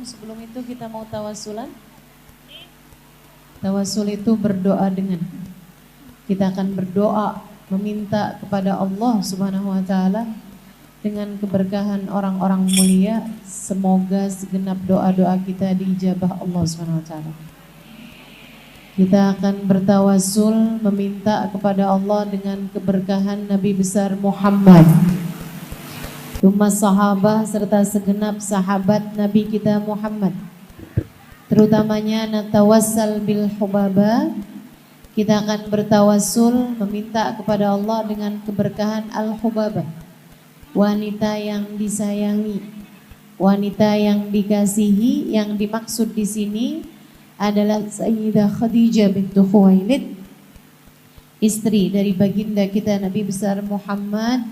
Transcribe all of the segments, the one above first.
Sebelum itu kita mau tawasulan. Tawasul itu berdoa dengan. Kita akan berdoa meminta kepada Allah Subhanahu wa taala dengan keberkahan orang-orang mulia, semoga segenap doa-doa kita diijabah Allah Subhanahu wa taala. Kita akan bertawasul meminta kepada Allah dengan keberkahan Nabi besar Muhammad, umat sahabat serta segenap sahabat Nabi kita Muhammad. Terutamanya natawassal bil hubaba. Kita akan bertawasul meminta kepada Allah dengan keberkahan al-hubaba, wanita yang disayangi, wanita yang dikasihi. Yang dimaksud di sini adalah Sayyidah Khadijah bintu Khuwailid, istri dari baginda kita Nabi besar Muhammad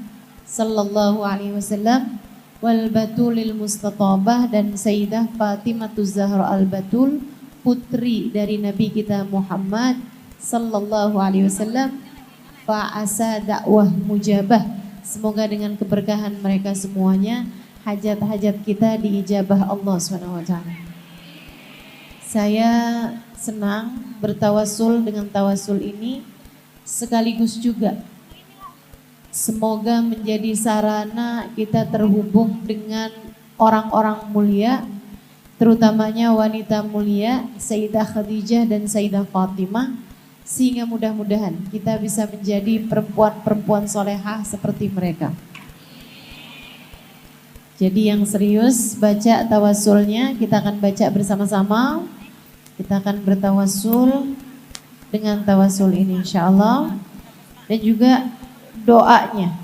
sallallahu alaihi wasallam, wal batulil mustatabah, dan Sayyidah Fatimah Zahra al-Batul, putri dari Nabi kita Muhammad sallallahu alaihi wasallam. Fa'asa dakwah mujabah, semoga dengan keberkahan mereka semuanya hajat-hajat kita diijabah Allah Subhanahu wa taala. Saya senang bertawasul dengan tawasul ini, sekaligus juga semoga menjadi sarana kita terhubung dengan orang-orang mulia, terutamanya wanita mulia Sayyidah Khadijah dan Sayyidah Fatimah, sehingga mudah-mudahan kita bisa menjadi perempuan-perempuan solehah seperti mereka. Jadi yang serius baca tawasulnya, kita akan baca bersama-sama. Kita akan bertawasul dengan tawasul ini insyaallah. Dan juga doanya.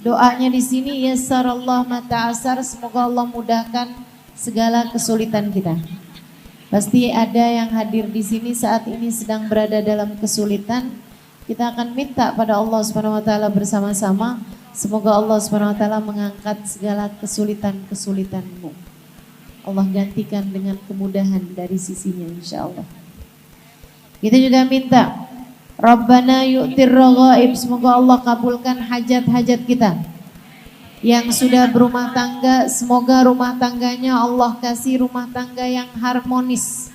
Doanya di sini yassarallahu ma ta'assar, semoga Allah mudahkan segala kesulitan kita. Pasti ada yang hadir di sini saat ini sedang berada dalam kesulitan. Kita akan minta pada Allah Subhanahu wa taala bersama-sama, semoga Allah Subhanahu wa taala mengangkat segala kesulitan-kesulitanmu. Allah gantikan dengan kemudahan dari sisinya insyaallah. Kita juga minta Rabbana yu'tir raghaib, semoga Allah kabulkan hajat-hajat kita. Yang sudah berumah tangga, semoga rumah tangganya Allah kasih rumah tangga yang harmonis,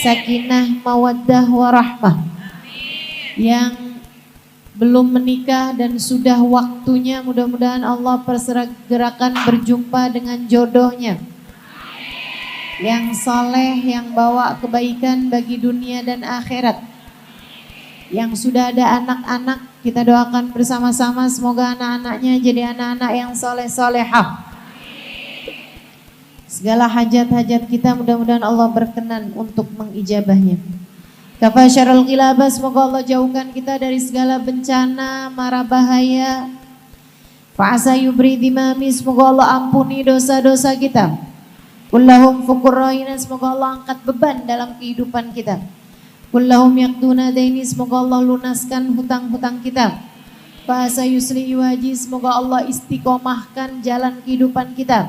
sakinah, mawaddah, warahmah. Yang belum menikah dan sudah waktunya, mudah-mudahan Allah persegerakan berjumpa dengan jodohnya yang soleh, yang bawa kebaikan bagi dunia dan akhirat. Yang sudah ada anak-anak, kita doakan bersama-sama semoga anak-anaknya jadi anak-anak yang soleh-solehah. Segala hajat-hajat kita mudah-mudahan Allah berkenan untuk mengijabahnya. Kafasyarul qilabah, semoga Allah jauhkan kita dari segala bencana, mara bahaya. Fa'asa yubri dimami, semoga Allah ampuni dosa-dosa kita. Kullahum fuqurra'ina, semoga Allah angkat beban dalam kehidupan kita. Kullahum yaqduna daini, semoga Allah lunaskan hutang-hutang kita. Fa'asa yusli waji, semoga Allah istiqomahkan jalan kehidupan kita.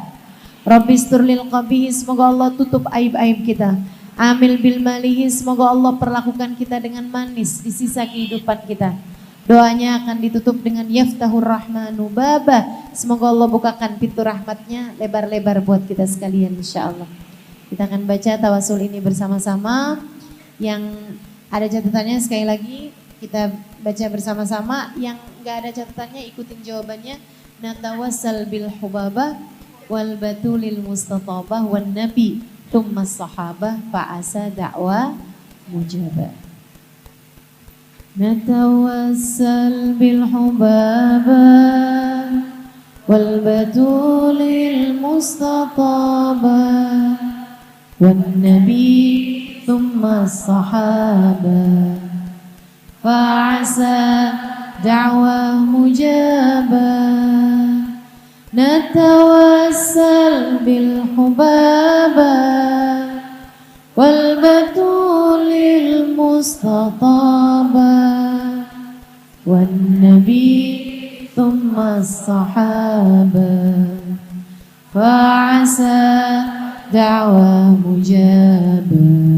Rabbistur lil qabihi, semoga Allah tutup aib-aib kita. Amil bil malihi, semoga Allah perlakukan kita dengan manis di sisa kehidupan kita. Doanya akan ditutup dengan yaftahur rahmanu baba, semoga Allah bukakan pintu rahmatnya lebar-lebar buat kita sekalian insyaallah. Kita akan baca tawasul ini bersama-sama. Yang ada catatannya sekali lagi kita baca bersama-sama, yang enggak ada catatannya ikutin jawabannya. Natawassal bil hubabah wal batulil mustatabah wan nabi thumma sahabah fa'asa da'wa mujabah. Natawassal bil hubabah wal batulil mustatabah wan nabi thumma sahabah fa'asa da'wa mujabah. Natawassal bil hubabah wal batulil mustatabah wan nabi thumma sahabah fa'asa da'wa mujabah.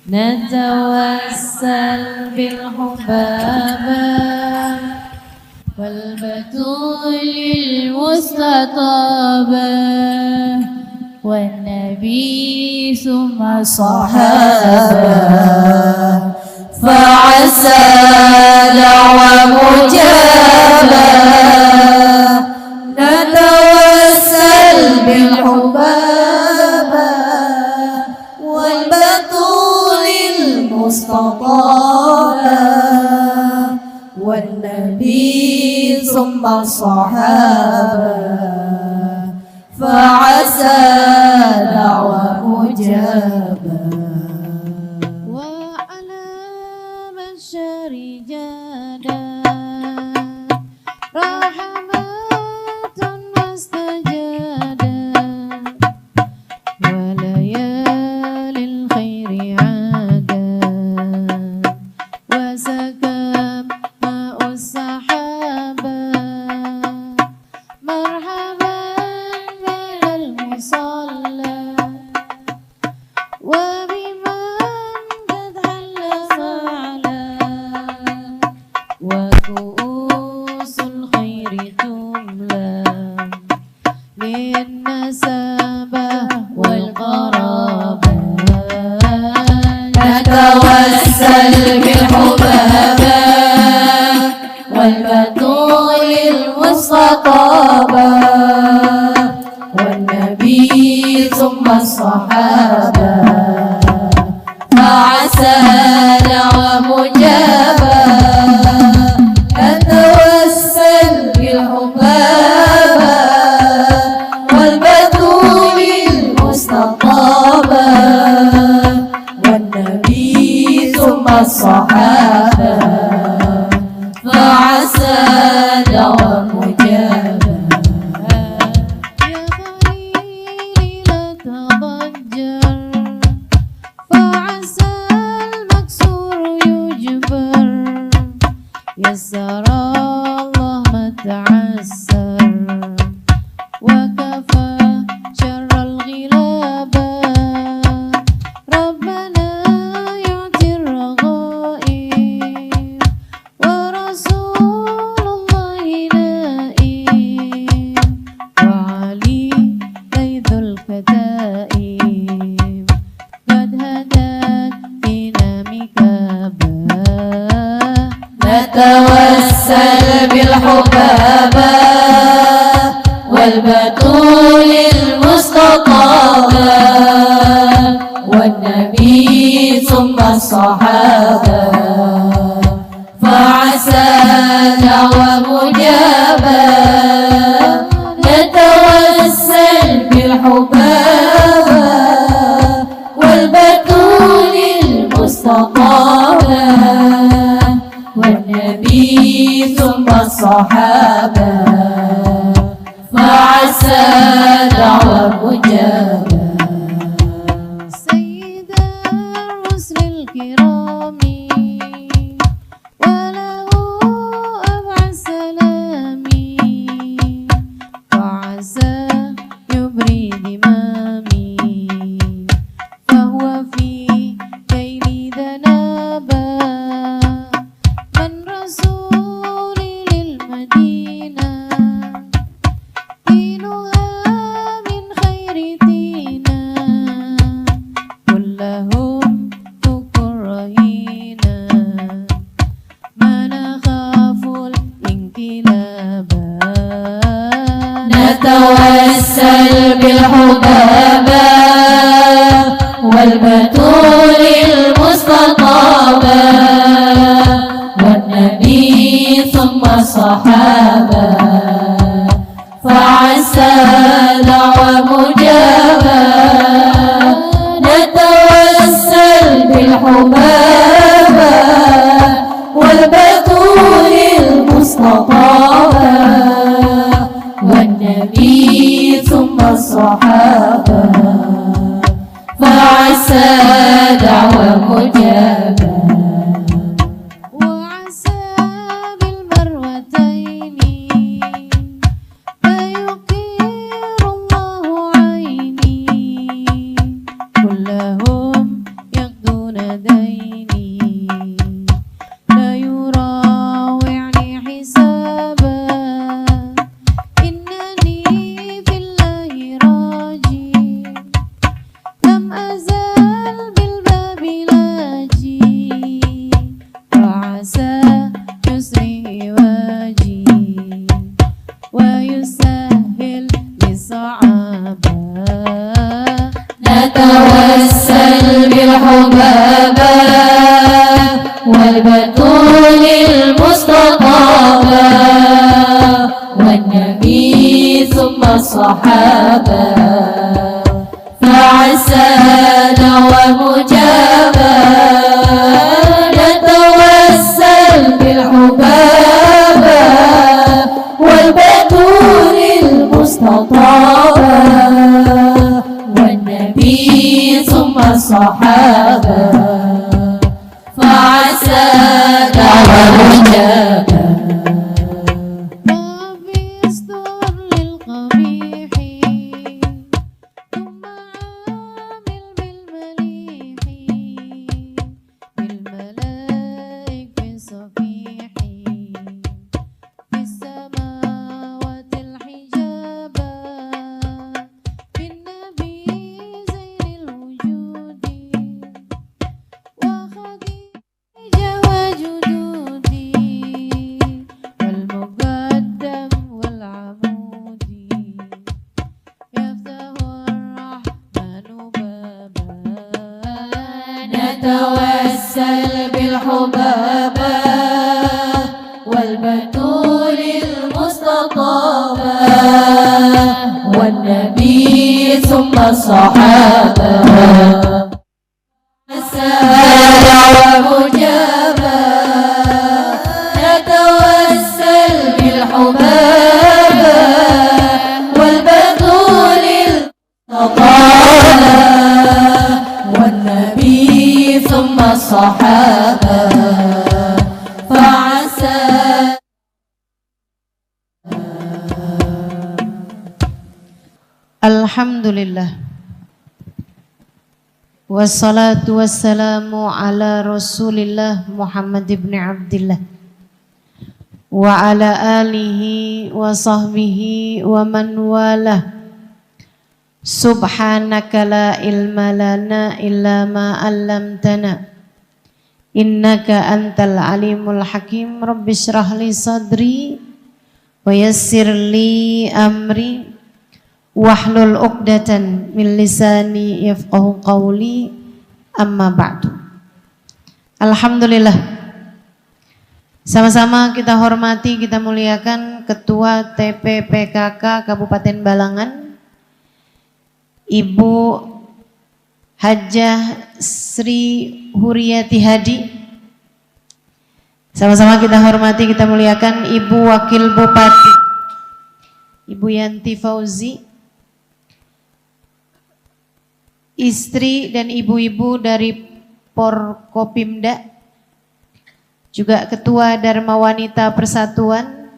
Natawassal bil hubabah wal batulil mustatabah wan والنبي ثم الصحابة فعسى دعوة مجابة نتوسل بالحبابة والبتول المستطابة والنبي ثم الصحابة فعسى دعوة مجابة وعلى بشر جادا رحمة واستجادا وليالي الخير عادا وسكب ماء السحابة مرحبا بالمصلى وبمن قد حل معنا وكؤوس الخير تملى للنسابة والقرابة نتوسل بالحبابة والبتول المستطابة والنبي ثم الصحابة فعسى دعوة مجابة نتوسل بالحبابة والبتول المستطابة والنبي ثم الصحابة فعسى دعوة مجابة يا خليلي لا تضجر فعسى المكسور يجبر يسر الله ما تعسر وكفى شر الغلابة ربنا يعطي الرغائب ورسول الله نائم وعلي ليث الكتائب قد هدت فينا مكابا نتوسل بالحبابة والبتول المستطابة والنبي ثم الصحابة فعسى دعوة مجابة نتوسل بالحبابة والبتول المستطابة والنبي ثم الصحابة فعسى دعوة مجابة سيد الرسل الكرام وله أبعى السلام وعسى يبري دمامي فهو في كيل ذنابا من رسول للمدينة دينها من خير دينا كلهم فكر رهينا ما نخاف الانقلابا نتوسل بالحبابة والبتول المستطابة والنبي ثم الصحابة فعسى دعوة مجابة نتوسل بالحبابة والبتول المستطابة والنبي ثم الصحابة فعسى دعوة مجابة وعسى بالمروتين فيقير الله عيني كلهم يقضون ديني لا يراوعني حسابا إنني في الله راجي الصعابة نتوسل بالحبابة والبتول المصطفى والنبي ثم الصحابة فعسى ومجابة نتوسل بالحبابة والبتول المصطفى والنبي ثم الصحابة فعسى ومجابة نتوسل بالحبابة والبتول المصطفى والنبي ثم الصحابة ومجابة نتوسل بالحبابة والبتول المصطفى والنبي ثم الصحابة فعسى Alhamdulillah wassalatu wassalamu ala rasulillah Muhammad ibn Abdillah wa ala alihi wa sahbihi wa man walah. Subhanaka la ilma lana illa ma 'allamtana innaka antal alimul hakim. Rabbi shrah li sadri wa yassir li amri wahlul 'uqdatan min lisani yafqahu qawli, amma ba'du. Alhamdulillah, sama-sama kita hormati, kita muliakan Ketua TPPKK Kabupaten Balangan, Ibu Hajjah Sri Huriyati Hadi. Sama-sama kita hormati, kita muliakan Ibu Wakil Bupati, Ibu Yanti Fauzi, istri dan ibu-ibu dari Porkopimda, juga Ketua Dharma Wanita Persatuan,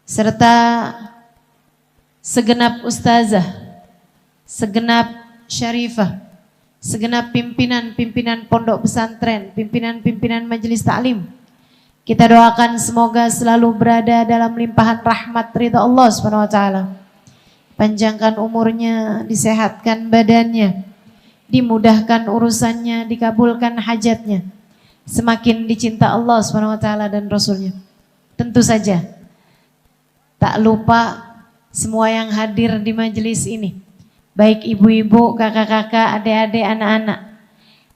serta segenap ustazah, segenap syarifah, segenap pimpinan-pimpinan pondok pesantren, pimpinan-pimpinan majelis taklim. Kita doakan semoga selalu berada dalam limpahan rahmat ridha Allah Subhanahu wa taala. Panjangkan umurnya, disehatkan badannya, dimudahkan urusannya, dikabulkan hajatnya, semakin dicinta Allah Subhanahu wa taala dan Rasulnya. Tentu saja tak lupa semua yang hadir di majelis ini, baik ibu-ibu, kakak-kakak, adik-adik, anak-anak,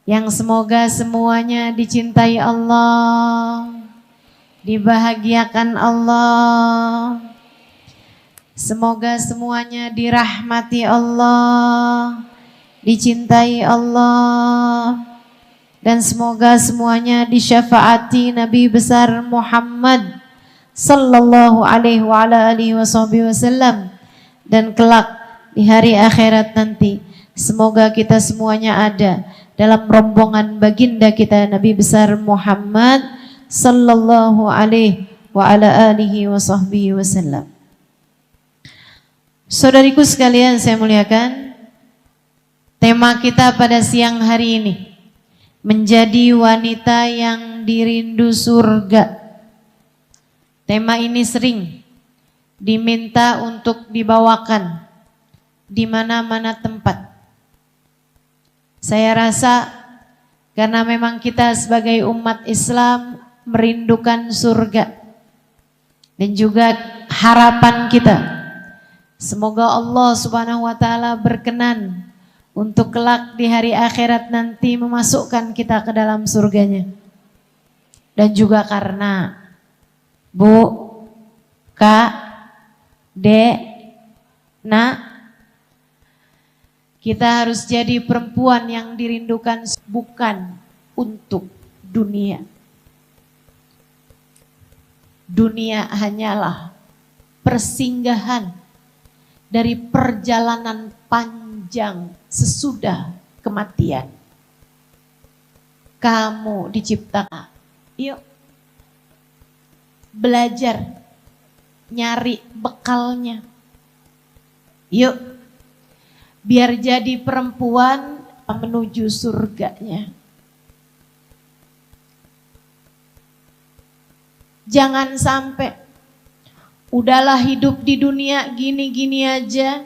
yang semoga semuanya dicintai Allah, dibahagiakan Allah, semoga semuanya dirahmati Allah, dicintai Allah, dan semoga semuanya disyafaati Nabi besar Muhammad sallallahu alaihi wa ala alihi wasallam, dan kelak di hari akhirat nanti semoga kita semuanya ada dalam rombongan baginda kita Nabi besar Muhammad sallallahu alaihi wa ala alihi wasallam. Saudariku sekalian saya muliakan, tema kita pada siang hari ini menjadi wanita yang dirindu surga. Tema ini sering diminta untuk dibawakan di mana-mana tempat. Saya rasa karena memang kita sebagai umat Islam merindukan surga, dan juga harapan kita Semoga Allah Subhanahu wa taala berkenan untuk kelak di hari akhirat nanti memasukkan kita ke dalam surganya. Dan juga karena Bu, Kak, Dek, Nak, kita harus jadi perempuan yang dirindukan bukan untuk dunia. Dunia hanyalah persinggahan dari perjalanan panjang sesudah kematian. Kamu diciptakan, yuk belajar nyari bekalnya. Yuk, biar jadi perempuan menuju surganya. Jangan sampai udahlah hidup di dunia gini-gini aja,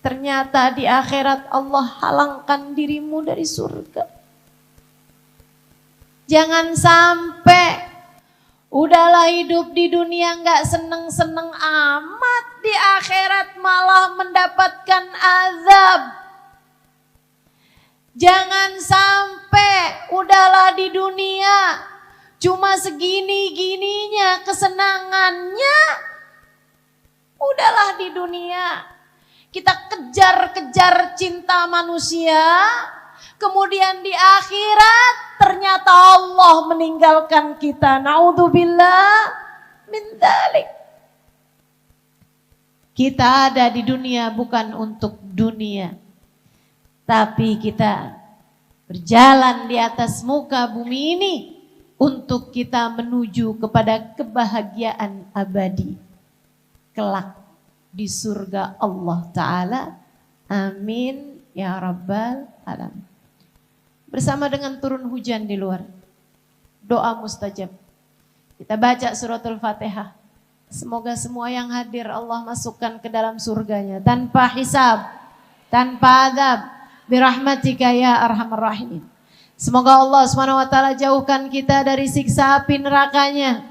ternyata di akhirat Allah halangkan dirimu dari surga. Jangan sampai udahlah hidup di dunia nggak seneng-seneng amat, di akhirat malah mendapatkan azab. Jangan sampai udahlah di dunia cuma segini-gininya kesenangannya. Udahlah di dunia kita kejar-kejar cinta manusia, kemudian di akhirat ternyata Allah meninggalkan kita. Naudzubillah min dzalik. Kita ada di dunia bukan untuk dunia, tapi kita berjalan di atas muka bumi ini untuk kita menuju kepada kebahagiaan abadi kelak di surga Allah Ta'ala. Amin ya Rabbal Alamin. Bersama dengan turun hujan di luar, doa mustajab, kita baca suratul Fatihah. Semoga semua yang hadir Allah masukkan ke dalam surganya tanpa hisab, tanpa adab, birahmatika ya arhamar rahimin. Semoga Allah Subhanahu wa taala jauhkan kita dari siksa api nerakanya.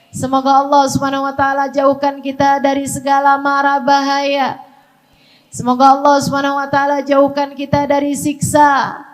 Semoga Allah Subhanahu wa taala jauhkan kita dari segala mara bahaya. Semoga Allah Subhanahu wa taala jauhkan kita dari siksa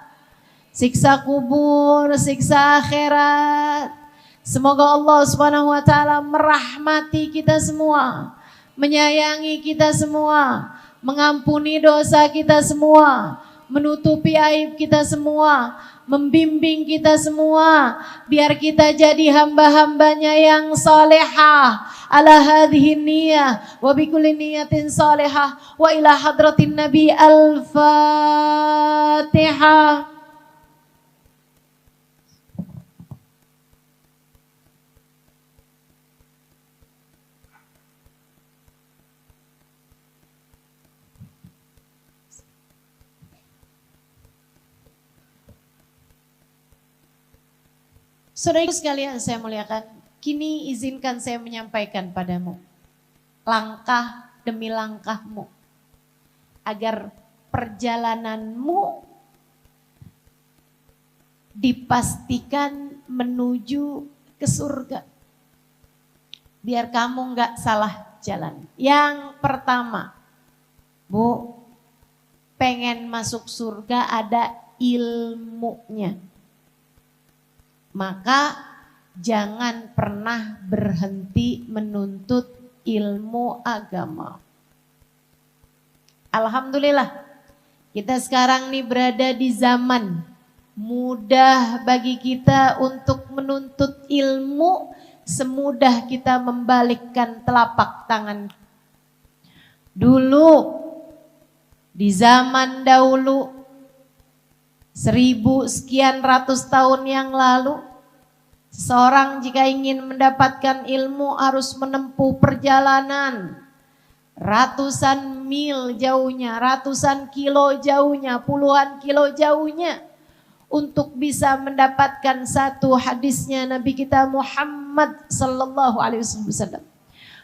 kubur, siksa akhirat. Semoga Allah Subhanahu wa taala merahmati kita semua, menyayangi kita semua, mengampuni dosa kita semua, menutupi aib kita semua, membimbing kita semua, biar kita jadi hamba-hambanya yang salehah. Ala hadhihi niyah wa bikulli niyatin salehah wa ila hadratin nabi al-fatihah. Saudara sekalian saya muliakan, kini izinkan saya menyampaikan padamu langkah demi langkahmu agar perjalananmu dipastikan menuju ke surga. Biar kamu nggak salah jalan. Yang pertama, Bu, pengen masuk surga ada ilmunya. Maka jangan pernah berhenti menuntut ilmu agama. Alhamdulillah, kita sekarang nih berada di zaman mudah bagi kita untuk menuntut ilmu, semudah kita membalikkan telapak tangan. Dulu, di zaman dahulu, 1000 sekian ratus tahun yang lalu, seseorang jika ingin mendapatkan ilmu harus menempuh perjalanan ratusan mil jauhnya, ratusan kilo jauhnya, puluhan kilo jauhnya untuk bisa mendapatkan satu hadisnya Nabi kita Muhammad sallallahu alaihi wasallam.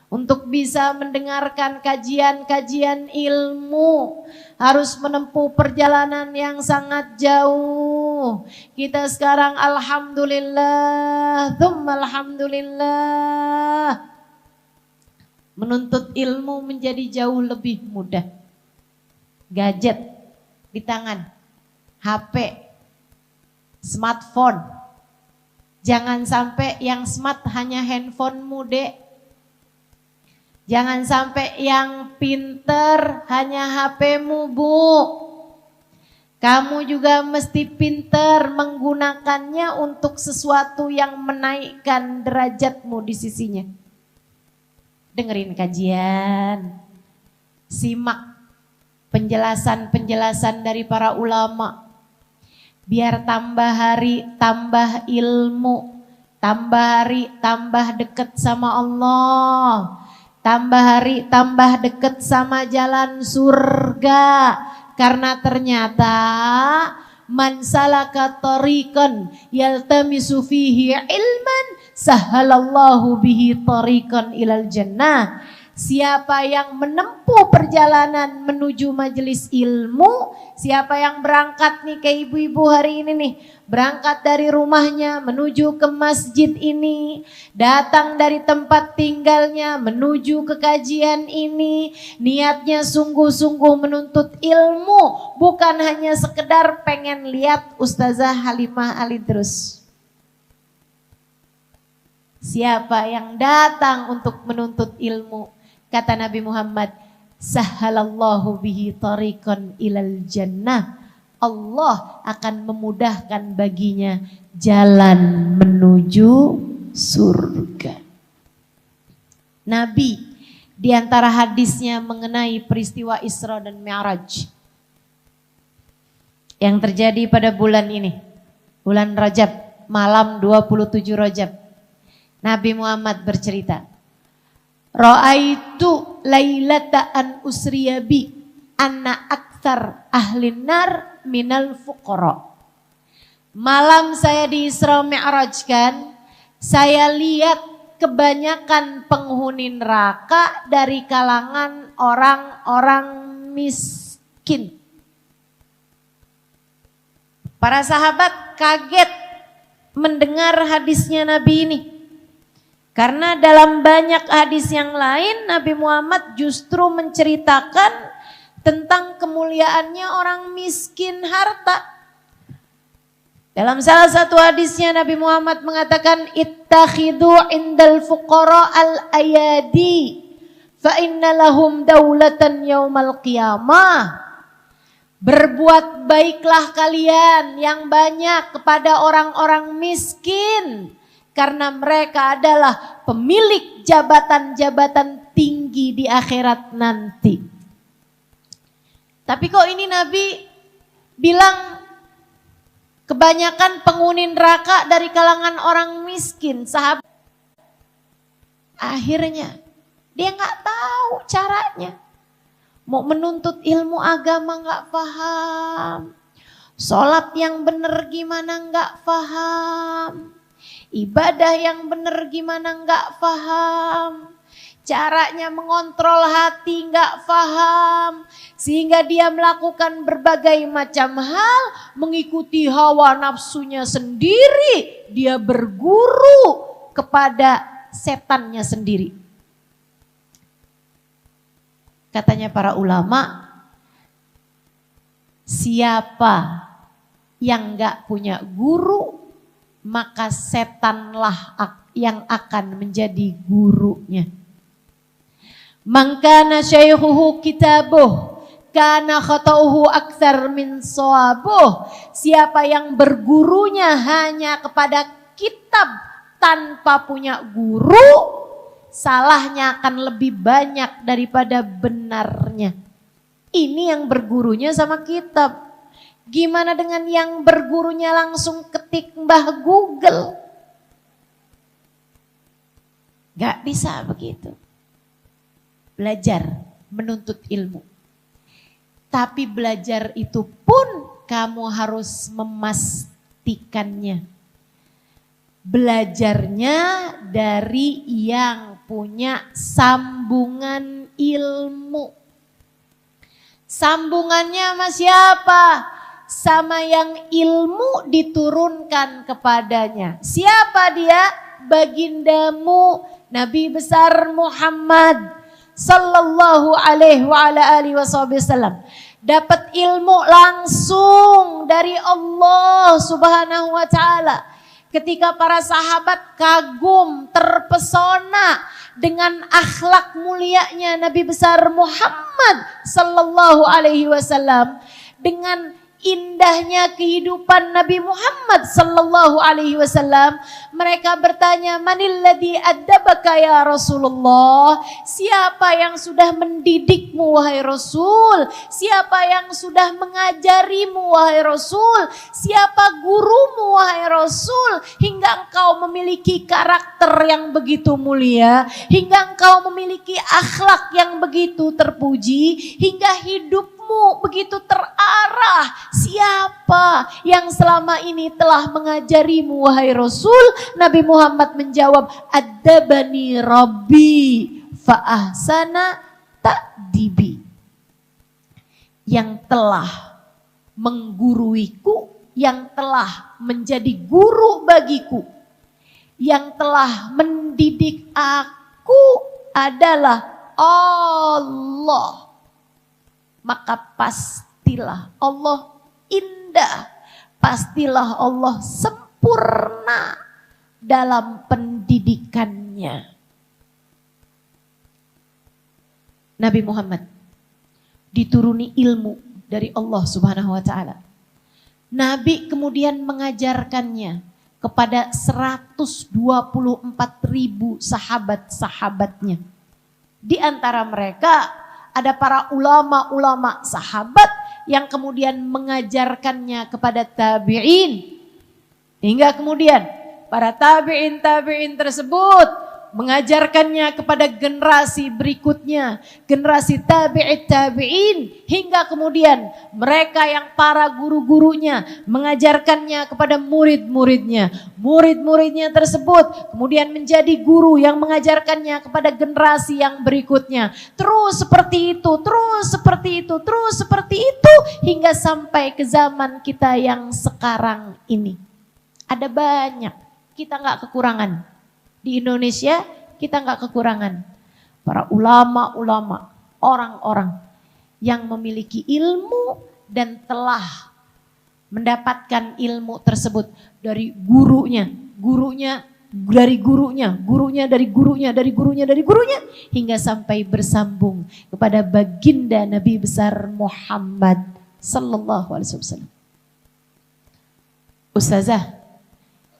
Untuk bisa mendengarkan kajian-kajian ilmu harus menempuh perjalanan yang sangat jauh. Kita sekarang alhamdulillah, tsumma alhamdulillah, Menuntut ilmu menjadi jauh lebih mudah. Gadget di tangan, HP, smartphone. Jangan sampai yang smart hanya handphonemu, Dek. Jangan sampai yang pinter hanya HPmu, Bu. Kamu juga mesti pinter menggunakannya untuk sesuatu yang menaikkan derajatmu di sisinya. Dengerin kajian, simak penjelasan-penjelasan dari para ulama. Biar tambah hari tambah ilmu, tambah hari tambah dekat sama Allah, tambah hari tambah dekat sama jalan surga. Karena ternyata man salaka tariqan yaltamisu fihi ilman sahalallahu bihi tariqan ilal jannah. Siapa yang menempuh perjalanan menuju majelis ilmu, siapa yang berangkat nih ke ibu-ibu hari ini nih, berangkat dari rumahnya menuju ke masjid ini, datang dari tempat tinggalnya menuju ke kajian ini, niatnya sungguh-sungguh menuntut ilmu, bukan hanya sekedar pengen lihat Ustazah Halimah Alidrus. Siapa yang datang untuk menuntut ilmu, kata Nabi Muhammad, sahalallahu bihi tariqan ilal jannah. Allah akan memudahkan baginya jalan menuju surga. Nabi di antara hadisnya mengenai peristiwa Isra dan Mi'raj yang terjadi pada bulan ini, bulan Rajab, malam 27 Rajab. Nabi Muhammad bercerita, Ra'aitu lailata an usriya bi anna aktsar ahlin nar minal fuqara. Malam saya di Isra Mi'rajkan, saya lihat kebanyakan penghuni neraka dari kalangan orang-orang miskin. Para sahabat kaget mendengar hadisnya Nabi ini. Karena dalam banyak hadis yang lain Nabi Muhammad justru menceritakan tentang kemuliaannya orang miskin harta. Dalam salah satu hadisnya Nabi Muhammad mengatakan ittakhidhu indal fuqara al-ayadi fa inna lahum daulatan yaumal qiyamah. Berbuat baiklah kalian yang banyak kepada orang-orang miskin. Karena mereka adalah pemilik jabatan-jabatan tinggi di akhirat nanti. Tapi kok ini Nabi bilang kebanyakan penghuni neraka dari kalangan orang miskin, sahabat. Akhirnya dia nggak tahu caranya. Mau menuntut ilmu agama nggak paham. Sholat yang benar gimana nggak paham. Ibadah yang benar gimana nggak paham. Caranya mengontrol hati nggak paham. Sehingga dia melakukan berbagai macam hal. Mengikuti hawa nafsunya sendiri. Dia berguru kepada setannya sendiri. Katanya para ulama, siapa yang nggak punya guru, maka setanlah yang akan menjadi gurunya. Man kana syaikhuhu kitabuh kana khata'uhu aktsar min shawabuh. Siapa yang bergurunya hanya kepada kitab tanpa punya guru, salahnya akan lebih banyak daripada benarnya. Ini yang bergurunya sama kitab. Gimana dengan yang bergurunya langsung ketik Mbah Google? Gak bisa begitu. Belajar, menuntut ilmu. Tapi belajar itu pun kamu harus memastikannya. Belajarnya dari yang punya sambungan ilmu. Sambungannya sama siapa? Sama yang ilmu diturunkan kepadanya. Siapa dia? Bagindamu Nabi besar Muhammad sallallahu alaihi wa ala alihi wasallam. Dapat ilmu langsung dari Allah Subhanahu wa taala. Ketika para sahabat kagum, terpesona dengan akhlak mulianya Nabi besar Muhammad sallallahu alaihi wasallam, dengan indahnya kehidupan Nabi Muhammad sallallahu alaihi wasallam, mereka bertanya, "Manil ladzi addabaka ya Rasulullah?" Siapa yang sudah mendidikmu wahai Rasul? Siapa yang sudah mengajarimu wahai Rasul? Siapa gurumu wahai Rasul hingga engkau memiliki karakter yang begitu mulia, hingga engkau memiliki akhlak yang begitu terpuji, hingga hidup begitu terarah? Siapa yang selama ini telah mengajarimu wahai Rasul? Nabi Muhammad menjawab, "Addabani Rabbi fa ahsana ta'dibi." Yang telah mengguruiku, yang telah menjadi guru bagiku, yang telah mendidik aku adalah Allah. Maka pastilah Allah indah, pastilah Allah sempurna dalam pendidikannya. Nabi Muhammad dituruni ilmu dari Allah Subhanahu wa taala. Nabi kemudian mengajarkannya kepada 124.000 sahabat-sahabatnya. Di antara mereka ada para ulama-ulama sahabat yang kemudian mengajarkannya kepada tabi'in. Hingga kemudian para tabi'in tersebut mengajarkannya kepada generasi berikutnya, generasi tabi'in, hingga kemudian mereka yang para guru-gurunya mengajarkannya kepada murid-muridnya. Murid-muridnya tersebut kemudian menjadi guru yang mengajarkannya kepada generasi yang berikutnya. Terus seperti itu, terus seperti itu, terus seperti itu, hingga sampai ke zaman kita yang sekarang ini. Ada banyak, kita nggak kekurangan. Di Indonesia kita nggak kekurangan para ulama-ulama, orang-orang yang memiliki ilmu dan telah mendapatkan ilmu tersebut dari gurunya, dari gurunya, hingga sampai bersambung kepada baginda Nabi besar Muhammad sallallahu alaihi wasallam. Ustazah,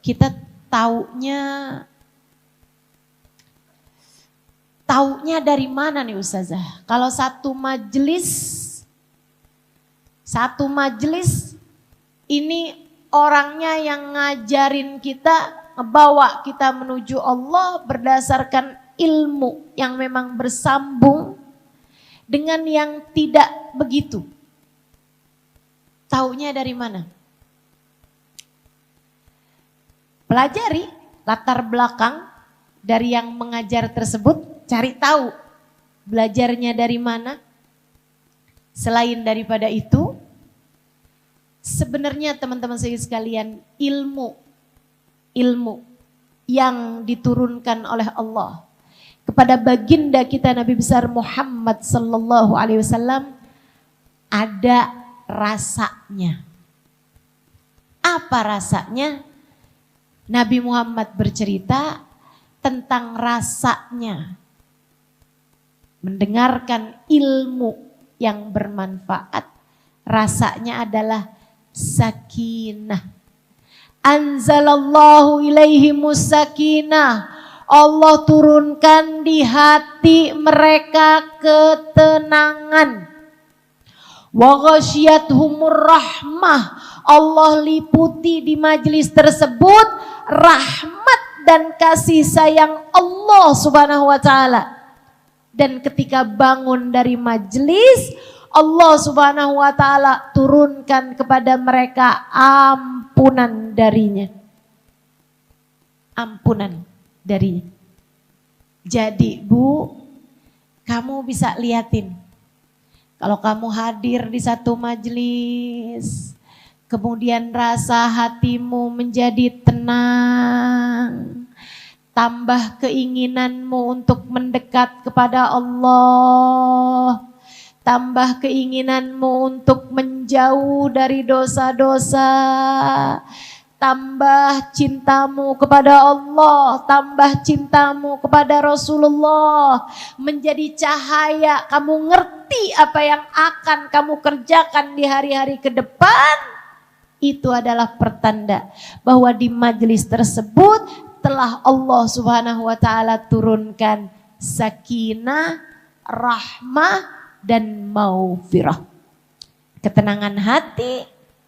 kita taunya dari mana nih Ustazah? Kalau satu majelis ini orangnya yang ngajarin kita, ngebawa kita menuju Allah berdasarkan ilmu yang memang bersambung dengan yang tidak begitu. Taunya dari mana? Pelajari latar belakang dari yang mengajar tersebut. Cari tahu belajarnya dari mana. Selain daripada itu, sebenarnya teman-teman saya sekalian, ilmu yang diturunkan oleh Allah kepada baginda kita Nabi besar Muhammad sallallahu alaihi wasallam ada rasanya. Apa rasanya? Nabi Muhammad bercerita tentang rasanya mendengarkan ilmu yang bermanfaat. Rasanya adalah sakinah. Anzalallahu ilaihimus sakinah. Allah turunkan di hati mereka ketenangan. Wa ghasyiyatuhumur rahmah. Allah liputi di majelis tersebut rahmat dan kasih sayang Allah Subhanahu wa taala. Dan ketika bangun dari majelis, Allah Subhanahu wa taala turunkan kepada mereka ampunan darinya. Ampunan darinya. Jadi Bu, kamu bisa liatin. Kalau kamu hadir di satu majelis, kemudian rasa hatimu menjadi tenang, Tambah keinginanmu untuk mendekat kepada Allah. Tambah keinginanmu untuk menjauh dari dosa-dosa. Tambah cintamu kepada Allah, tambah cintamu kepada Rasulullah. Menjadi cahaya, kamu ngerti apa yang akan kamu kerjakan di hari-hari ke depan. Itu adalah pertanda bahwa di majelis tersebut telah Allah Subhanahu wa taala turunkan sakinah, rahmah, dan maufirah. Ketenangan hati,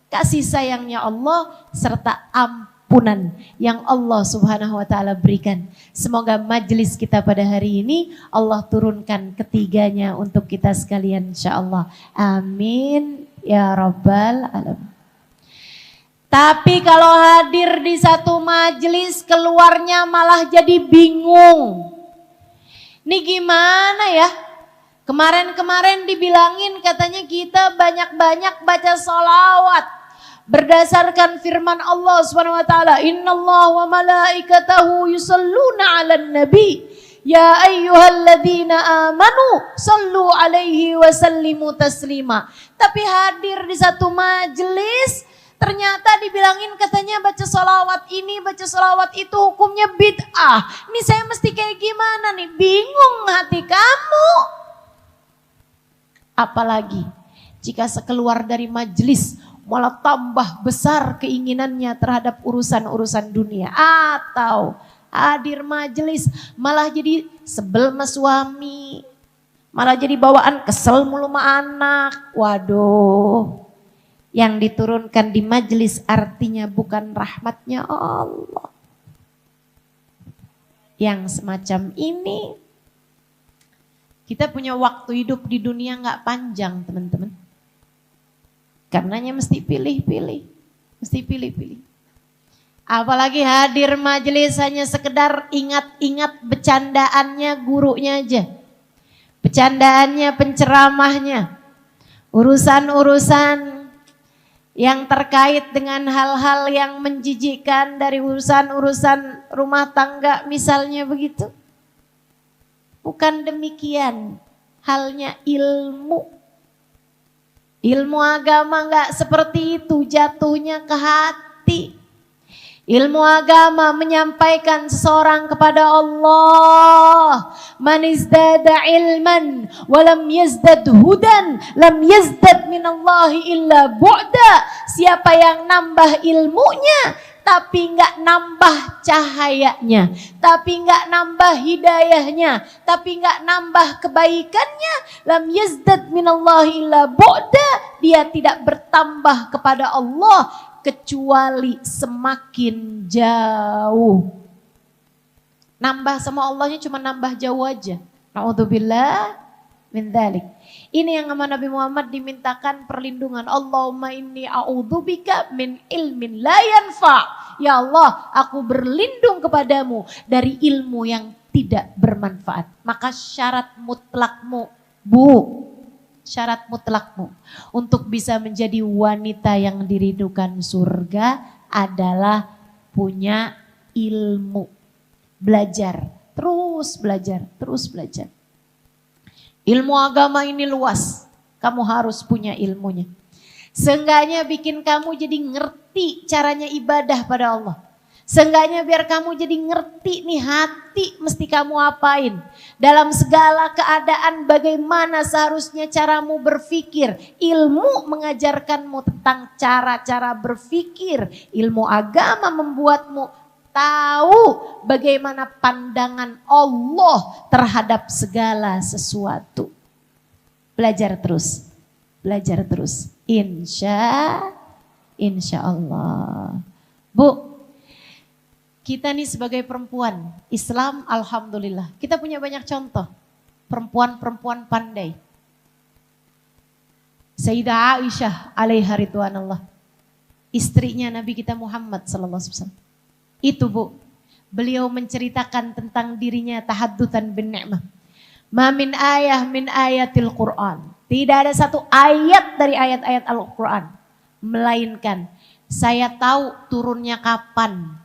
kasih sayangnya Allah, serta ampunan yang Allah Subhanahu wa taala berikan. Semoga majelis kita pada hari ini Allah turunkan ketiganya untuk kita sekalian insyaallah. Amin ya rabbal alamin. Tapi kalau hadir di satu majelis keluarnya malah jadi bingung. Ini gimana ya? Kemarin-kemarin dibilangin katanya kita banyak-banyak baca sholawat. Berdasarkan firman Allah Subhanahu wa taala, "Innallaha wa malaikatahu yusholluna 'alan nabi, ya ayyuhalladzina amanu shallu 'alaihi wa sallimu taslima." Tapi hadir di satu majelis ternyata dibilangin katanya baca sholawat ini, baca sholawat itu hukumnya bid'ah. Ini saya mesti kayak gimana nih? Bingung hati kamu. Apalagi jika sekeluar dari majelis malah tambah besar keinginannya terhadap urusan-urusan dunia. Atau hadir majelis malah jadi sebel sama suami. Malah jadi bawaan kesel mulu sama anak. Waduh. Yang diturunkan di majelis artinya bukan rahmatnya Allah. Yang semacam ini, kita punya waktu hidup di dunia gak panjang teman-teman. Karenanya mesti pilih-pilih. Mesti pilih-pilih. Apalagi hadir majelis hanya sekedar ingat-ingat bercandaannya gurunya aja. Bercandaannya penceramahnya. Urusan-urusan yang terkait dengan hal-hal yang menjijikkan dari urusan-urusan rumah tangga misalnya begitu. Bukan demikian halnya ilmu. Ilmu agama enggak seperti itu jatuhnya ke hati. Ilmu agama menyampaikan seseorang kepada Allah. Man izdada ilman walam yazdad hudan lam yazdad minallahi illa bu'da. Siapa yang nambah ilmunya tapi enggak nambah cahayanya, tapi enggak nambah hidayahnya, tapi enggak nambah kebaikannya, lam yazdad minallahi illa bu'da. Dia tidak bertambah kepada Allah kecuali semakin jauh. Nambah sama Allahnya cuma nambah jauh aja. Na'udzubillah min dzalik. Ini yang sama Nabi Muhammad dimintakan perlindungan. Allahumma inni a'udzubika min ilmin la yanfa. Ya Allah, aku berlindung kepadamu dari ilmu yang tidak bermanfaat. Maka syarat mutlakmu, syarat mutlakmu untuk bisa menjadi wanita yang dirindukan surga adalah punya ilmu. Belajar, terus belajar, terus belajar. Ilmu agama ini luas, kamu harus punya ilmunya. Seenggaknya bikin kamu jadi ngerti caranya ibadah pada Allah. Seenggaknya biar kamu jadi ngerti nih hati mesti kamu apain. Dalam segala keadaan bagaimana seharusnya caramu berpikir. Ilmu mengajarkanmu tentang cara-cara berpikir. Ilmu agama membuatmu tahu bagaimana pandangan Allah terhadap segala sesuatu. Belajar terus. Belajar terus. Insya Allah. Bu, kita nih sebagai perempuan Islam alhamdulillah. Kita punya banyak contoh. Perempuan-perempuan pandai. Sayyidah Aisyah alaiha ridwanullah. Istrinya Nabi kita Muhammad sallallahu alaihi wasallam. Itu Bu. Beliau menceritakan tentang dirinya tahaddutan bin ni'mah. Ma min ayah min ayatil Quran. Tidak ada satu ayat dari ayat-ayat Al-Quran. Melainkan saya tahu turunnya kapan.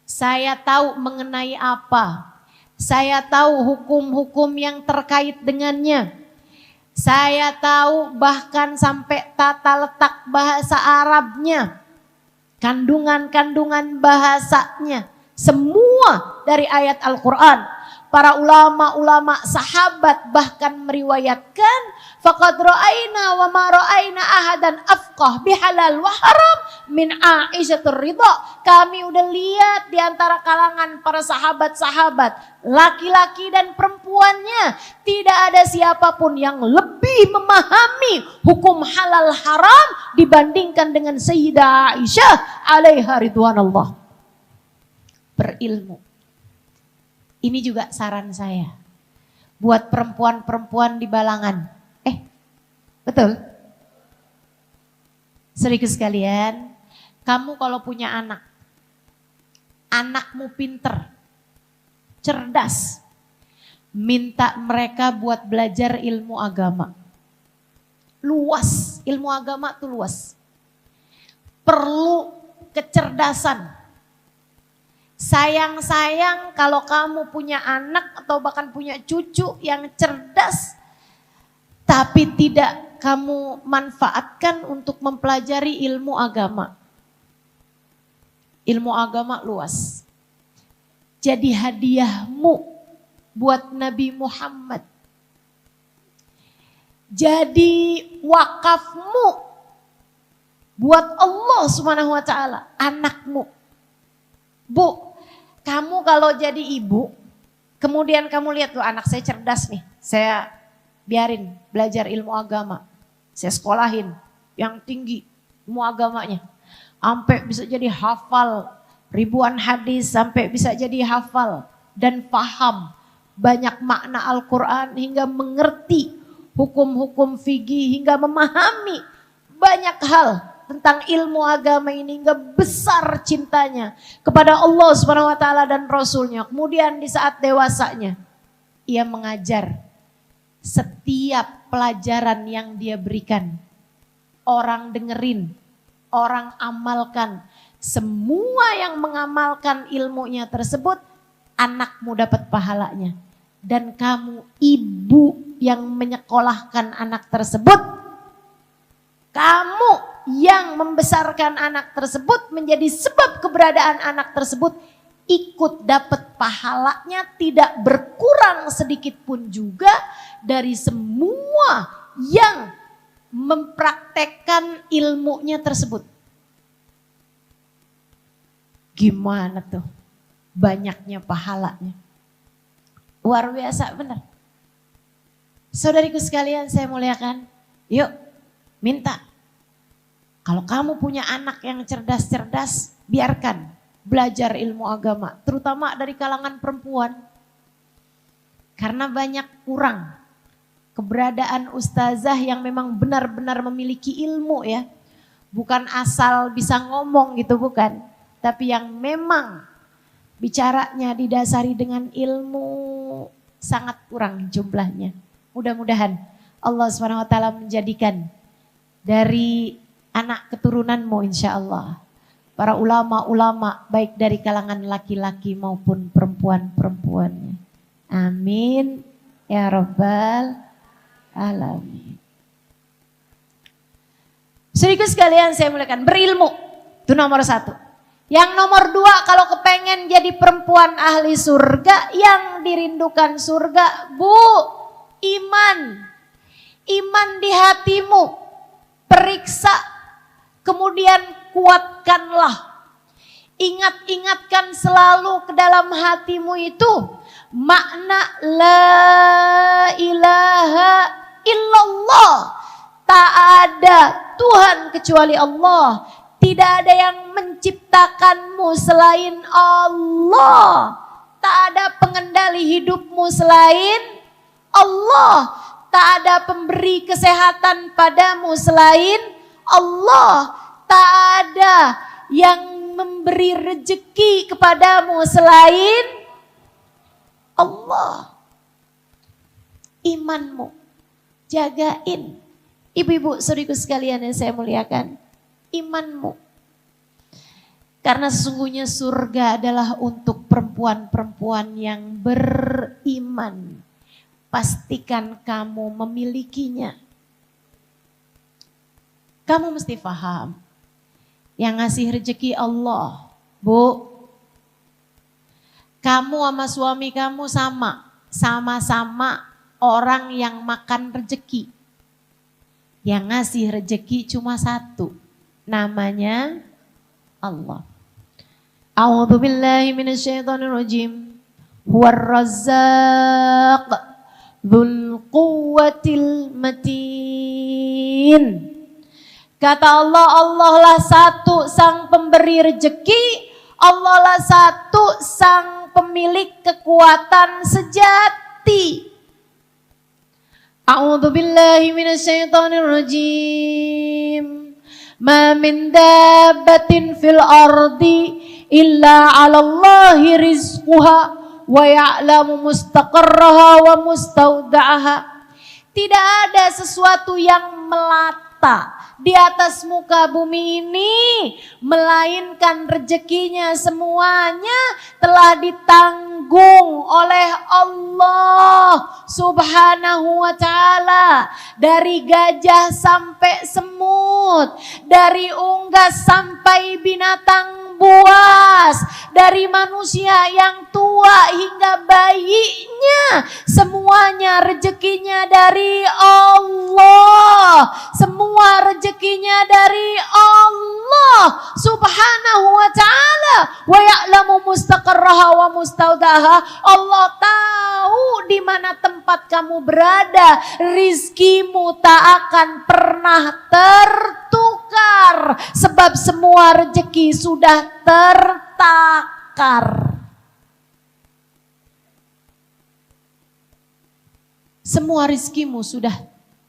Saya tahu mengenai apa. Saya tahu hukum-hukum yang terkait dengannya. Saya tahu bahkan sampai tata letak bahasa Arabnya. Kandungan-kandungan bahasanya. Semua dari ayat Al-Quran. Para ulama-ulama sahabat bahkan meriwayatkan faqad ra'aina wa ma ra'aina ahadan afqah bihalal wa haram min Aisyah ridha. Kami udah lihat di antara kalangan para sahabat-sahabat, laki-laki dan perempuannya, tidak ada siapapun yang lebih memahami hukum halal haram dibandingkan dengan Sayyidah Aisyah alaiha ridwanullah. Berilmu. Ini juga saran saya buat perempuan-perempuan di Balangan. Betul? Saudaraku sekalian, kamu kalau punya anak, anakmu pinter, cerdas, minta mereka buat belajar ilmu agama. Luas, ilmu agama tuh luas. Perlu kecerdasan. Sayang-sayang kalau kamu punya anak atau bahkan punya cucu yang cerdas, tapi tidak kamu manfaatkan untuk mempelajari ilmu agama. Ilmu agama luas. Jadi hadiahmu buat Nabi Muhammad. Jadi wakafmu buat Allah Subhanahu wa taala, anakmu. Bu, kamu kalau jadi ibu, kemudian kamu lihat tuh anak saya cerdas nih, saya biarin belajar ilmu agama. Saya sekolahin yang tinggi ilmu agamanya. Sampai bisa jadi hafal ribuan hadis, sampai bisa jadi hafal dan paham banyak makna Al-Quran hingga mengerti hukum-hukum fikih, hingga memahami banyak hal tentang ilmu agama ini, hingga besar cintanya kepada Allah Subhanahu wa taala dan Rasulnya. Kemudian di saat dewasanya ia mengajar. Setiap pelajaran yang dia berikan, orang dengerin, orang amalkan. Semua yang mengamalkan ilmunya tersebut, anakmu dapat pahalanya. Dan kamu ibu yang menyekolahkan anak tersebut, kamu yang membesarkan anak tersebut, menjadi sebab keberadaan anak tersebut, ikut dapat pahalanya, tidak berkurang sedikit pun juga dari semua yang mempraktekkan ilmunya tersebut. Gimana tuh banyaknya pahalanya? Luar biasa benar. Saudariku sekalian saya muliakan, yuk minta. Kalau kamu punya anak yang cerdas-cerdas, biarkan belajar ilmu agama, terutama dari kalangan perempuan. Karena banyak kurang keberadaan ustazah yang memang benar-benar memiliki ilmu ya. Bukan asal bisa ngomong gitu, bukan. Tapi yang memang bicaranya didasari dengan ilmu, sangat kurang jumlahnya. Mudah-mudahan Allah SWT menjadikan dari anak keturunanmu insya Allah para ulama-ulama baik dari kalangan laki-laki maupun perempuan-perempuannya. Amin ya rabbal alamin. Saudaraku sekalian saya muliakan, berilmu itu nomor 1. Yang nomor 2, kalau kepengen jadi perempuan ahli surga, yang dirindukan surga, Bu, iman. Iman di hatimu, periksa, kemudian kuatkanlah. Ingat-ingatkan selalu ke dalam hatimu itu makna la ilaha illallah. Tak ada Tuhan kecuali Allah. Tidak ada yang menciptakanmu selain Allah. Tak ada pengendali hidupmu selain Allah. Tak ada pemberi kesehatan padamu selain Allah. Tak ada yang memberi rezeki kepadamu selain Allah. Imanmu jagain. Ibu-ibu saudariku sekalian yang saya muliakan, imanmu. Karena sesungguhnya surga adalah untuk perempuan-perempuan yang beriman. Pastikan kamu memilikinya. Kamu mesti paham. Yang ngasih rezeki Allah. Bu, kamu sama suami kamu sama-sama orang yang makan rezeki. Yang ngasih rezeki cuma satu. Namanya Allah. A'udzu billahi minasyaitonir rajim. Huwar Razzaq dzul quwwatil matin. Kata Allah, Allah lah satu sang pemberi rezeki, Allah lah satu sang pemilik kekuatan sejati. A'udzu billahi minasyaitonir rajim. Ma min dabbatin fil ardi illa 'ala Allahi rizquha wa ya'lamu mustaqarraha wa mustauda'aha. Tidak ada sesuatu yang melata di atas muka bumi ini, melainkan rezekinya semuanya telah ditanggung oleh Allah Subhanahu wa ta'ala. Dari gajah sampai semut, dari unggas sampai binatang buas, dari manusia yang tua hingga bayinya, semuanya rezekinya dari Allah. Semua rezekinya dari Allah Subhanahu wa ta'ala. Wa ya'lamu mustaqarraha wa mustaudaha. Allah tahu di mana tempat kamu berada. Rizkimu tak akan pernah tertukar, sebab semua rezeki sudah tertakar. Semua rizkimu sudah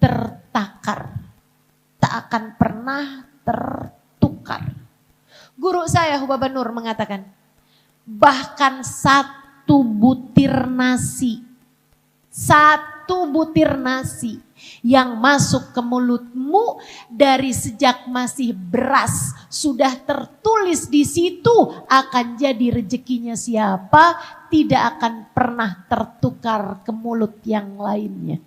tertakar, tak akan pernah tertukar. Guru saya Hubaba Nur mengatakan, bahkan satu butir nasi yang masuk ke mulutmu dari sejak masih beras sudah tertulis di situ akan jadi rezekinya siapa, tidak akan pernah tertukar ke mulut yang lainnya.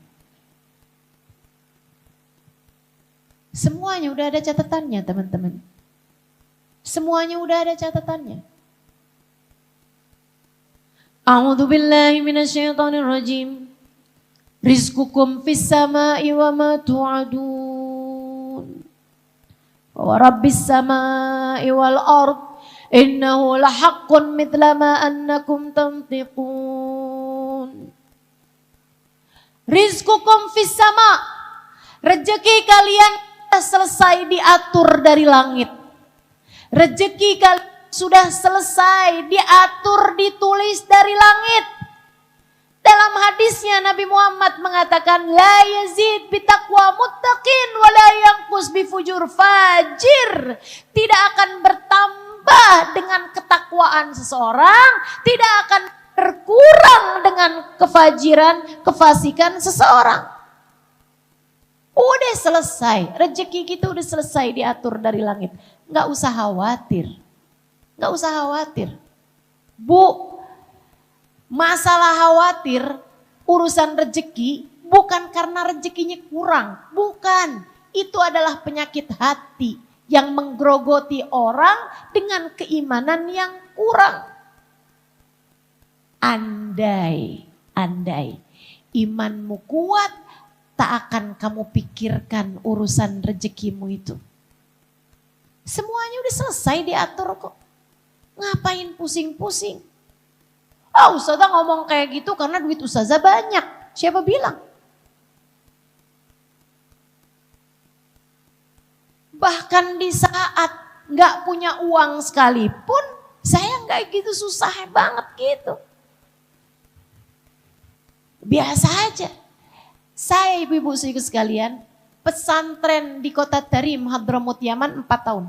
Semuanya udah ada catatannya, teman-teman. Semuanya udah ada catatannya. A'udzu billahi minasyaitonir rajim. Rizqukum fis sama'i wa ma tu'adun. Wa rabbis sama'i wal ard innahu lahaqqun mithla ma annakum tantiqun. Rizqukum fis sama'. Rezeki kalian selesai diatur dari langit. Rezeki kalian sudah selesai diatur, ditulis dari langit. Dalam hadisnya Nabi Muhammad mengatakan, la yazid bitaqwa muttaqin wa la yanqus bifujur fajir. Tidak akan bertambah dengan ketakwaan seseorang, tidak akan berkurang dengan kefasikan seseorang. Udah selesai, rezeki kita udah selesai diatur dari langit. Nggak usah khawatir. Nggak usah khawatir. Bu, masalah khawatir urusan rezeki bukan karena rezekinya kurang. Bukan. Itu adalah penyakit hati yang menggerogoti orang dengan keimanan yang kurang. Andai imanmu kuat, tak akan kamu pikirkan urusan rezekimu itu. Semuanya udah selesai diatur kok. Ngapain pusing-pusing? Ustazah ngomong kayak gitu karena duit ustazah banyak. Siapa bilang? Bahkan di saat gak punya uang sekalipun, saya gak gitu susah banget gitu. Biasa aja. Saya ibu-ibu sekalian, pesantren di kota Tarim, Hadramut Yaman 4 tahun.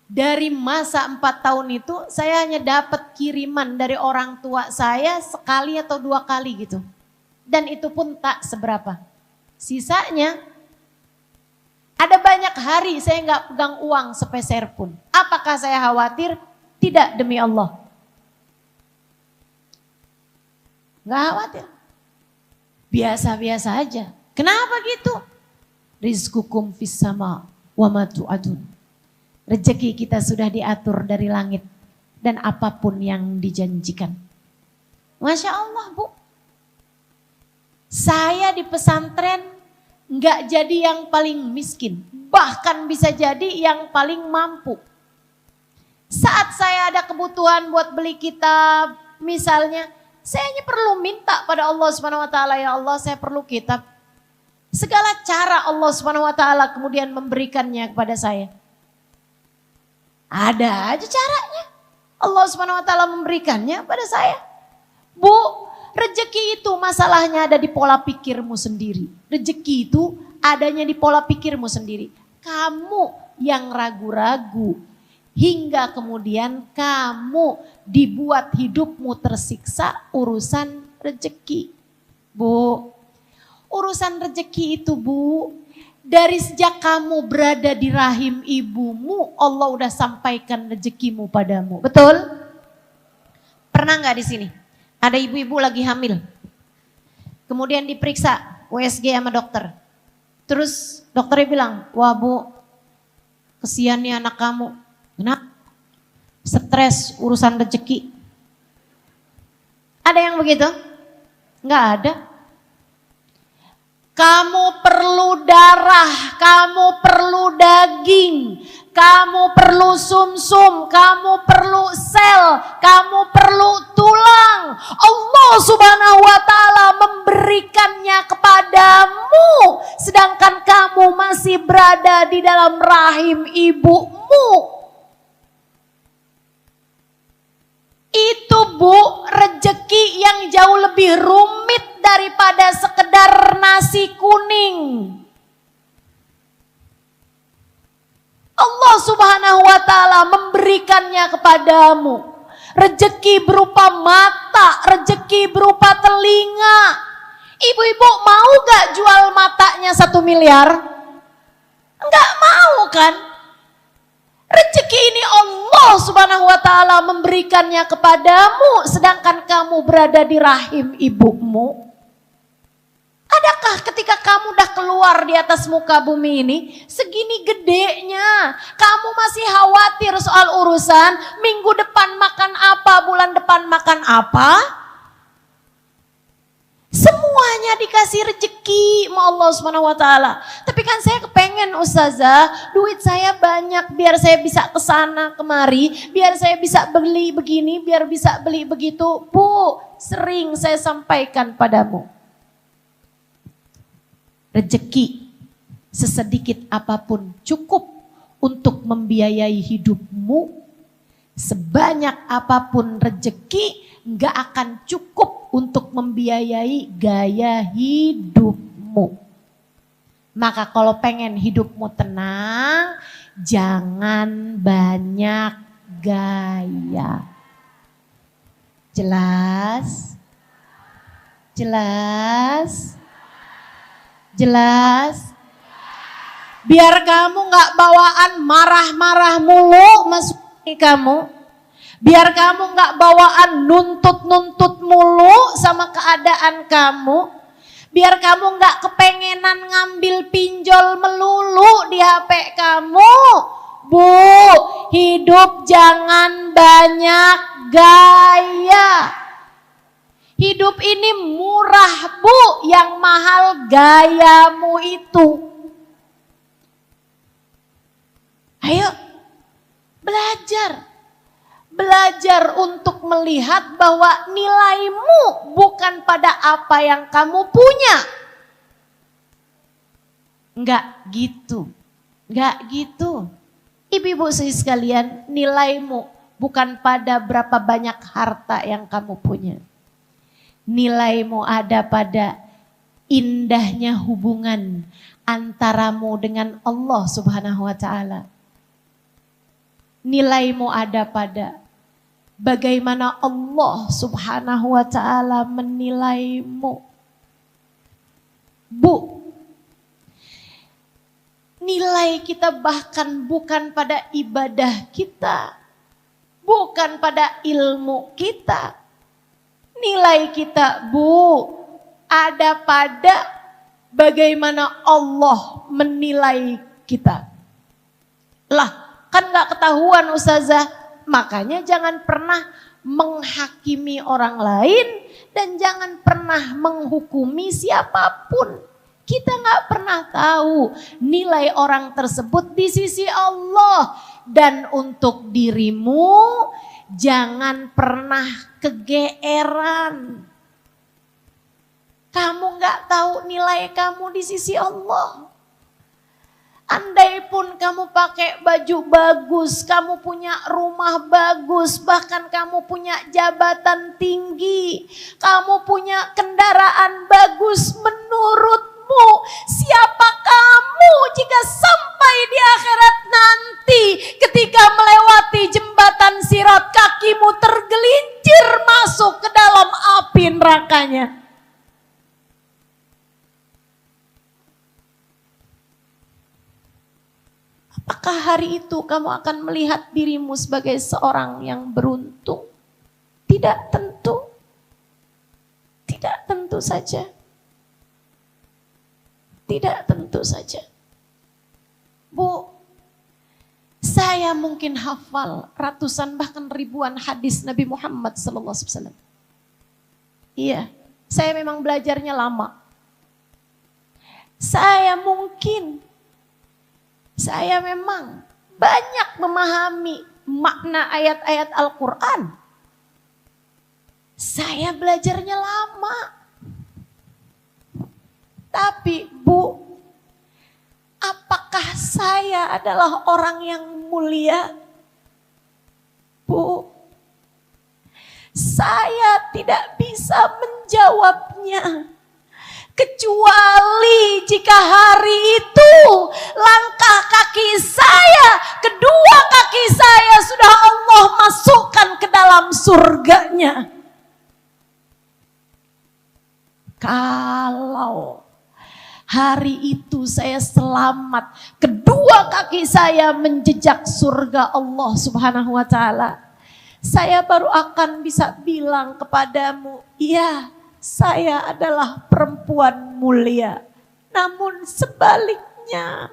Dari masa 4 tahun itu saya hanya dapat kiriman dari orang tua saya sekali atau 2 kali gitu. Dan itu pun tak seberapa. Sisanya Ada banyak hari saya nggak pegang uang sepeser pun. Apakah saya khawatir? Tidak, demi Allah. Nggak khawatir. Biasa-biasa aja. Kenapa gitu? Rizqukum fis sama wa ma tu'adun. Rezeki kita sudah diatur dari langit dan apapun yang dijanjikan. Masya Allah, Bu. Saya di pesantren nggak jadi yang paling miskin, bahkan bisa jadi yang paling mampu. Saat saya ada kebutuhan buat beli kitab, misalnya, saya hanya perlu minta pada Allah Subhanahu wa taala, ya Allah, saya perlu kitab. Segala cara Allah Subhanahu wa taala kemudian memberikannya kepada saya. Ada aja caranya. Allah Subhanahu wa taala memberikannya pada saya. Bu, rezeki itu masalahnya ada di pola pikirmu sendiri. Rezeki itu adanya di pola pikirmu sendiri. Kamu yang ragu-ragu hingga kemudian kamu dibuat hidupmu tersiksa urusan rezeki. Bu, urusan rezeki itu, Bu, dari sejak kamu berada di rahim ibumu, Allah udah sampaikan rezekimu padamu. Betul? Pernah nggak di sini? Ada ibu-ibu lagi hamil. Kemudian diperiksa USG sama dokter. Terus dokternya bilang, wah Bu, kesian nih anak kamu. Kenapa? Stres urusan rezeki. Ada yang begitu? Nggak ada. Kamu perlu darah, kamu perlu daging, kamu perlu sumsum, kamu perlu sel, kamu perlu tulang. Allah Subhanahu wa taala memberikannya kepadamu sedangkan kamu masih berada di dalam rahim ibumu. Itu, Bu, rezeki yang jauh lebih rumit daripada sekedar nasi kuning. Allah Subhanahu wa taala memberikannya kepadamu. Rezeki berupa mata, rezeki berupa telinga. Ibu-ibu mau gak jual matanya 1 miliar? Enggak mau kan? Rezeki ini Allah Subhanahu wa taala memberikannya kepadamu sedangkan kamu berada di rahim ibumu. Adakah ketika kamu udah keluar di atas muka bumi ini segini gedenya kamu masih khawatir soal urusan minggu depan makan apa, bulan depan makan apa? Semuanya dikasih rezeki sama Allah Subhanahu wa taala. Tapi kan saya kepengen, Ustazah, duit saya banyak biar saya bisa kesana kemari, biar saya bisa beli begini, biar bisa beli begitu. Bu, sering saya sampaikan padamu. Rezeki sesedikit apapun cukup untuk membiayai hidupmu. Sebanyak apapun rezeki nggak akan cukup untuk membiayai gaya hidupmu. Maka kalau pengen hidupmu tenang, jangan banyak gaya. Jelas? Jelas? Jelas? Biar kamu nggak bawaan marah-marah mulu masuk kamu. Biar kamu nggak bawaan nuntut-nuntut mulu sama keadaan kamu. Biar kamu nggak kepengenan ngambil pinjol melulu di HP kamu. Bu, hidup jangan banyak gaya. Hidup ini murah, Bu, yang mahal gayamu itu. Ayo, belajar. Belajar untuk melihat bahwa nilaimu bukan pada apa yang kamu punya. Enggak gitu. Enggak gitu. Ibu-ibu sekalian, nilaimu bukan pada berapa banyak harta yang kamu punya. Nilaimu ada pada indahnya hubungan antaramu dengan Allah Subhanahu wa taala. Nilaimu ada pada bagaimana Allah Subhanahu wa taala menilaimu. Bu, Nilai kita bahkan bukan pada ibadah kita, bukan pada ilmu kita. Nilai kita, Bu, ada pada bagaimana Allah menilai kita. Lah, kan gak ketahuan Ustazah. Makanya jangan pernah menghakimi orang lain dan jangan pernah menghukumi siapapun. Kita gak pernah tahu nilai orang tersebut di sisi Allah. Dan untuk dirimu jangan pernah kegeeran. Kamu gak tahu nilai kamu di sisi Allah. Andai pun kamu pakai baju bagus, kamu punya rumah bagus, bahkan kamu punya jabatan tinggi, kamu punya kendaraan bagus, menurutmu siapa kamu jika sampai di akhirat nanti ketika melewati jembatan Sirat kakimu tergelincir masuk ke dalam api nerakanya? Apakah hari itu kamu akan melihat dirimu sebagai seorang yang beruntung? Tidak tentu. Tidak tentu saja. Tidak tentu saja. Bu, saya mungkin hafal ratusan bahkan ribuan hadis Nabi Muhammad SAW. Iya, saya memang belajarnya lama. Saya memang banyak memahami makna ayat-ayat Al-Quran. Saya belajarnya lama. Tapi Bu, apakah saya adalah orang yang mulia? Bu, saya tidak bisa menjawabnya. Kecuali jika hari itu langkah kaki saya, kedua kaki saya sudah Allah masukkan ke dalam surganya. Kalau hari itu saya selamat, kedua kaki saya menjejak surga Allah Subhanahu wa Ta'ala, saya baru akan bisa bilang kepadamu, iya, saya adalah perempuan mulia. Namun sebaliknya,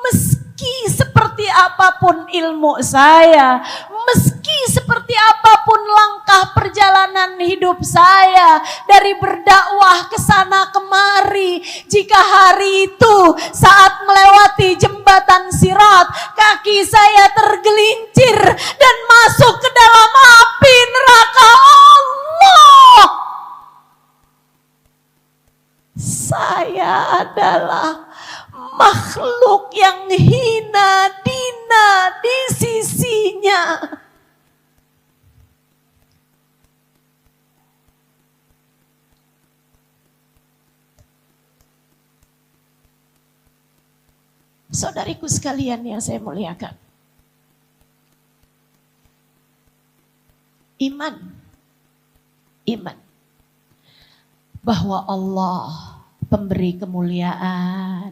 meski seperti apapun ilmu saya, meski seperti apapun langkah perjalanan hidup saya, dari berdakwah ke sana kemari, jika hari itu saat melewati jembatan Sirat, kaki saya tergelincir dan masuk ke dalam api neraka Allah, saya adalah makhluk yang hina dina di sisinya. Saudariku sekalian yang saya muliakan, iman bahwa Allah pemberi kemuliaan,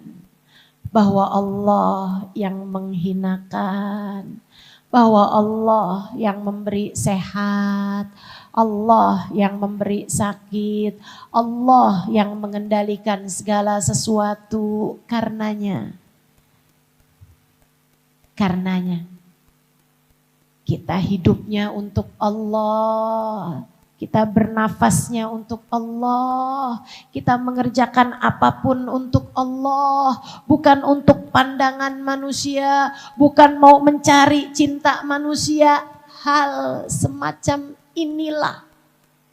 bahwa Allah yang menghinakan, bahwa Allah yang memberi sehat, Allah yang memberi sakit, Allah yang mengendalikan segala sesuatu. Karenanya kita hidupnya untuk Allah, kita bernafasnya untuk Allah, kita mengerjakan apapun untuk Allah, bukan untuk pandangan manusia, bukan mau mencari cinta manusia. Hal semacam inilah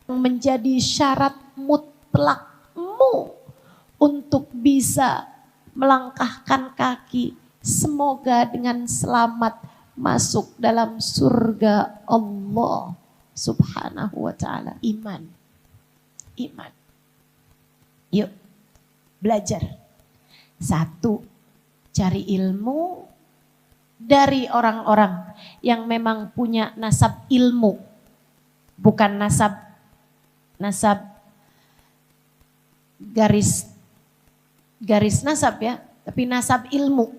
yang menjadi syarat mutlakmu untuk bisa melangkahkan kaki, semoga dengan selamat masuk dalam surga Allah Subhanahu wa Ta'ala. Iman. Yuk belajar. 1, cari ilmu dari orang-orang yang memang punya nasab ilmu, bukan nasab garis nasab ya, tapi nasab ilmu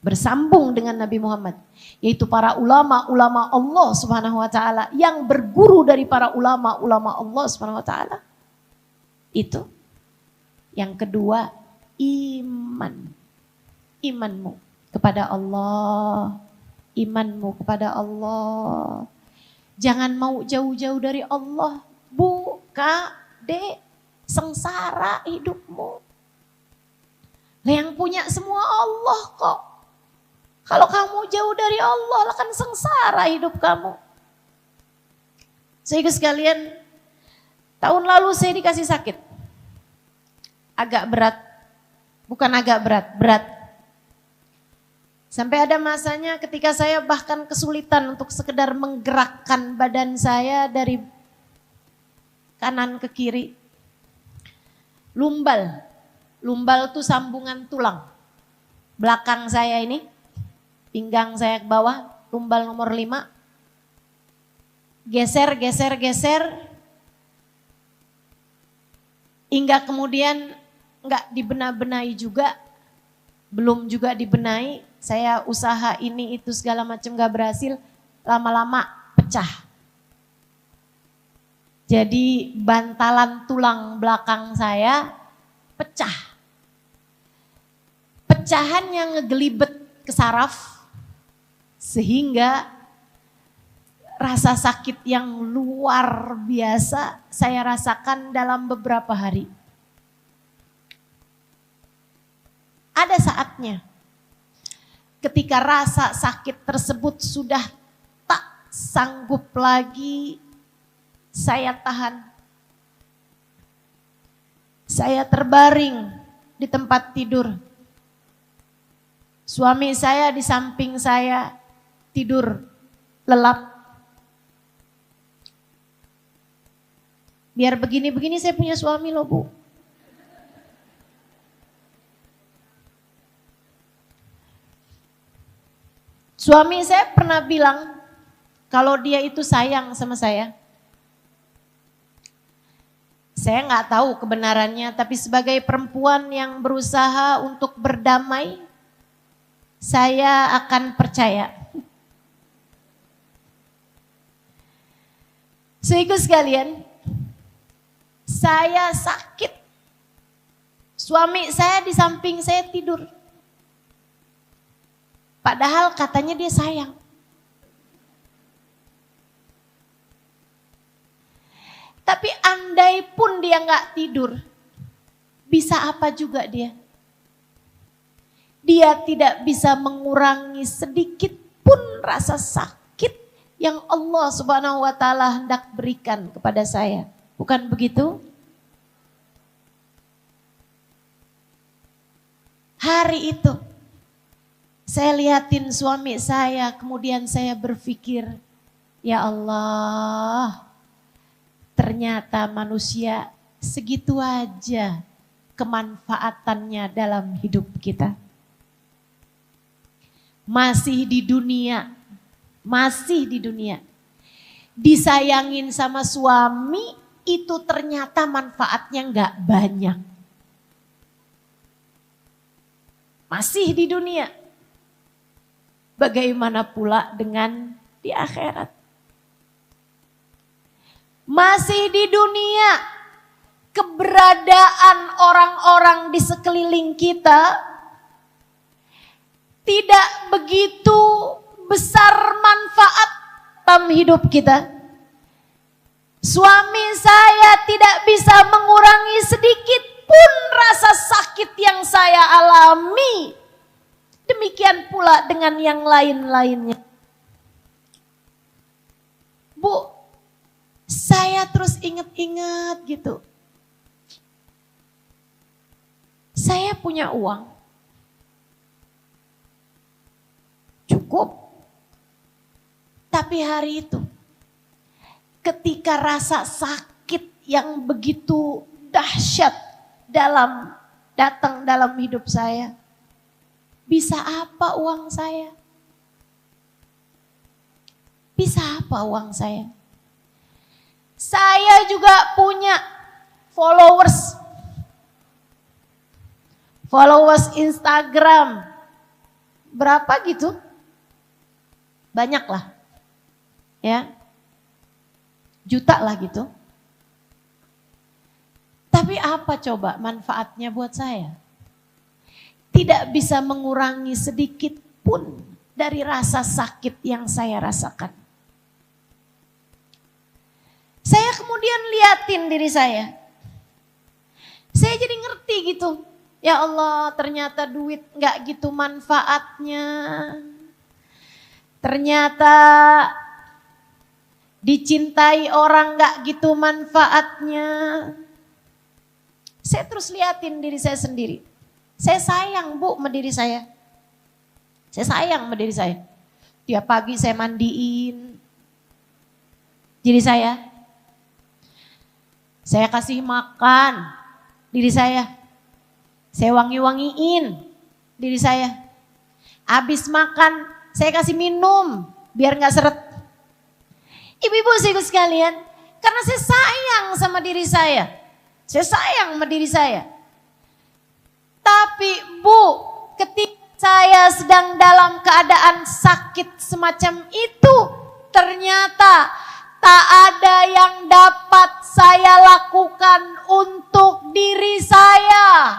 bersambung dengan Nabi Muhammad, yaitu para ulama-ulama Allah Subhanahu wa taala yang berguru dari para ulama-ulama Allah Subhanahu wa taala. Itu. Yang kedua, iman. Imanmu kepada Allah. Imanmu kepada Allah. Jangan mau jauh-jauh dari Allah. Bu, Kak, Dek, sengsara hidupmu. Yang punya semua Allah kok. Kalau kamu jauh dari Allah akan sengsara hidup kamu. Sehingga sekalian, tahun lalu saya dikasih sakit. Agak berat. Bukan agak berat, berat. Sampai ada masanya ketika saya bahkan kesulitan untuk sekedar menggerakkan badan saya dari kanan ke kiri. Lumbal. Lumbal itu sambungan tulang. Belakang saya ini, pinggang saya ke bawah, lumbal nomor 5. Geser, geser, geser. Hingga kemudian enggak dibenah-benahi juga. Belum juga dibenahi. Saya usaha ini itu segala macam gak berhasil. Lama-lama pecah. Jadi bantalan tulang belakang saya pecah. Pecahan yang ngegelibet ke saraf sehingga rasa sakit yang luar biasa saya rasakan dalam beberapa hari. Ada saatnya ketika rasa sakit tersebut sudah tak sanggup lagi saya tahan. Saya terbaring di tempat tidur. Suami saya di samping saya tidur lelap. Biar begini-begini saya punya suami loh Bu. Suami saya pernah bilang kalau dia itu sayang sama saya. Saya nggak tahu kebenarannya, tapi sebagai perempuan yang berusaha untuk berdamai, saya akan percaya. Sehingga sekalian, saya sakit. Suami saya di samping saya tidur. Padahal katanya dia sayang. Tapi andai pun dia nggak tidur, bisa apa juga dia? Dia tidak bisa mengurangi sedikit pun rasa sakit yang Allah Subhanahu wa taala hendak berikan kepada saya. Bukan begitu? Hari itu saya lihatin suami saya, kemudian saya berpikir, ya Allah, ternyata manusia segitu aja kemanfaatannya dalam hidup kita. Masih di dunia, disayangin sama suami itu ternyata manfaatnya nggak banyak. Masih di dunia, bagaimana pula dengan di akhirat? Masih di dunia, keberadaan orang-orang di sekeliling kita tidak begitu besar manfaat dalam hidup kita. Suami saya tidak bisa mengurangi sedikit pun rasa sakit yang saya alami. Demikian pula dengan yang lain-lainnya. Bu, saya terus ingat-ingat gitu. Saya punya uang. Cukup. Tapi hari itu, ketika rasa sakit yang begitu dahsyat datang dalam hidup saya, bisa apa uang saya? Bisa apa uang saya? Saya juga punya followers. followers Instagram berapa gitu? Banyak lah. Ya. Juta lah gitu. Tapi apa coba manfaatnya buat saya? Tidak bisa mengurangi sedikit pun dari rasa sakit yang saya rasakan. Saya kemudian liatin diri saya. Saya jadi ngerti gitu. Ya Allah, ternyata duit gak gitu manfaatnya. Ternyata dicintai orang gak gitu manfaatnya. Saya terus liatin diri saya sendiri. Saya sayang Bu sama diri saya. Saya sayang sama diri saya. Tiap pagi saya mandiin diri saya. Saya kasih makan diri saya. Saya wangi-wangiin diri saya. Habis makan saya kasih minum biar gak seret. Ibu-ibu saudara sekalian, karena saya sayang sama diri saya. Saya sayang sama diri saya. Tapi Bu, ketika saya sedang dalam keadaan sakit semacam itu, ternyata tak ada yang dapat saya lakukan untuk diri saya.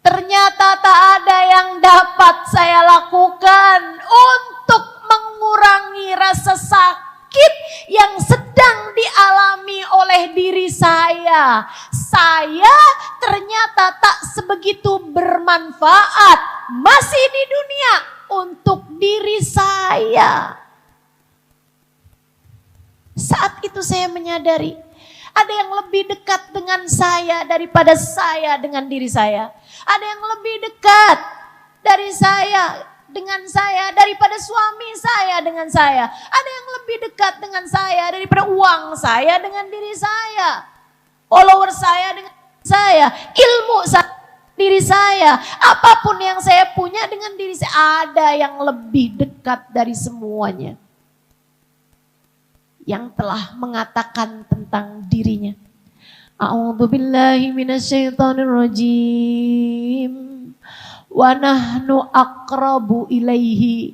Ternyata tak ada yang dapat saya lakukan untuk mengurangi rasa sakit yang sedang dialami oleh diri saya. Saya ternyata tak sebegitu bermanfaat masih di dunia untuk diri saya. Saat itu saya menyadari ada yang lebih dekat dengan saya daripada saya dengan diri saya. Ada yang lebih dekat dari saya dengan saya daripada suami saya dengan saya. Ada yang lebih dekat dengan saya daripada uang saya dengan diri saya. Follower saya dengan saya. Ilmu saya diri saya. Apapun yang saya punya dengan diri saya. Ada yang lebih dekat dari semuanya. Yang telah mengatakan tentang dirinya. A'udzubillahi minasyaitonirrajim. Wa nahnu aqrabu ilaihi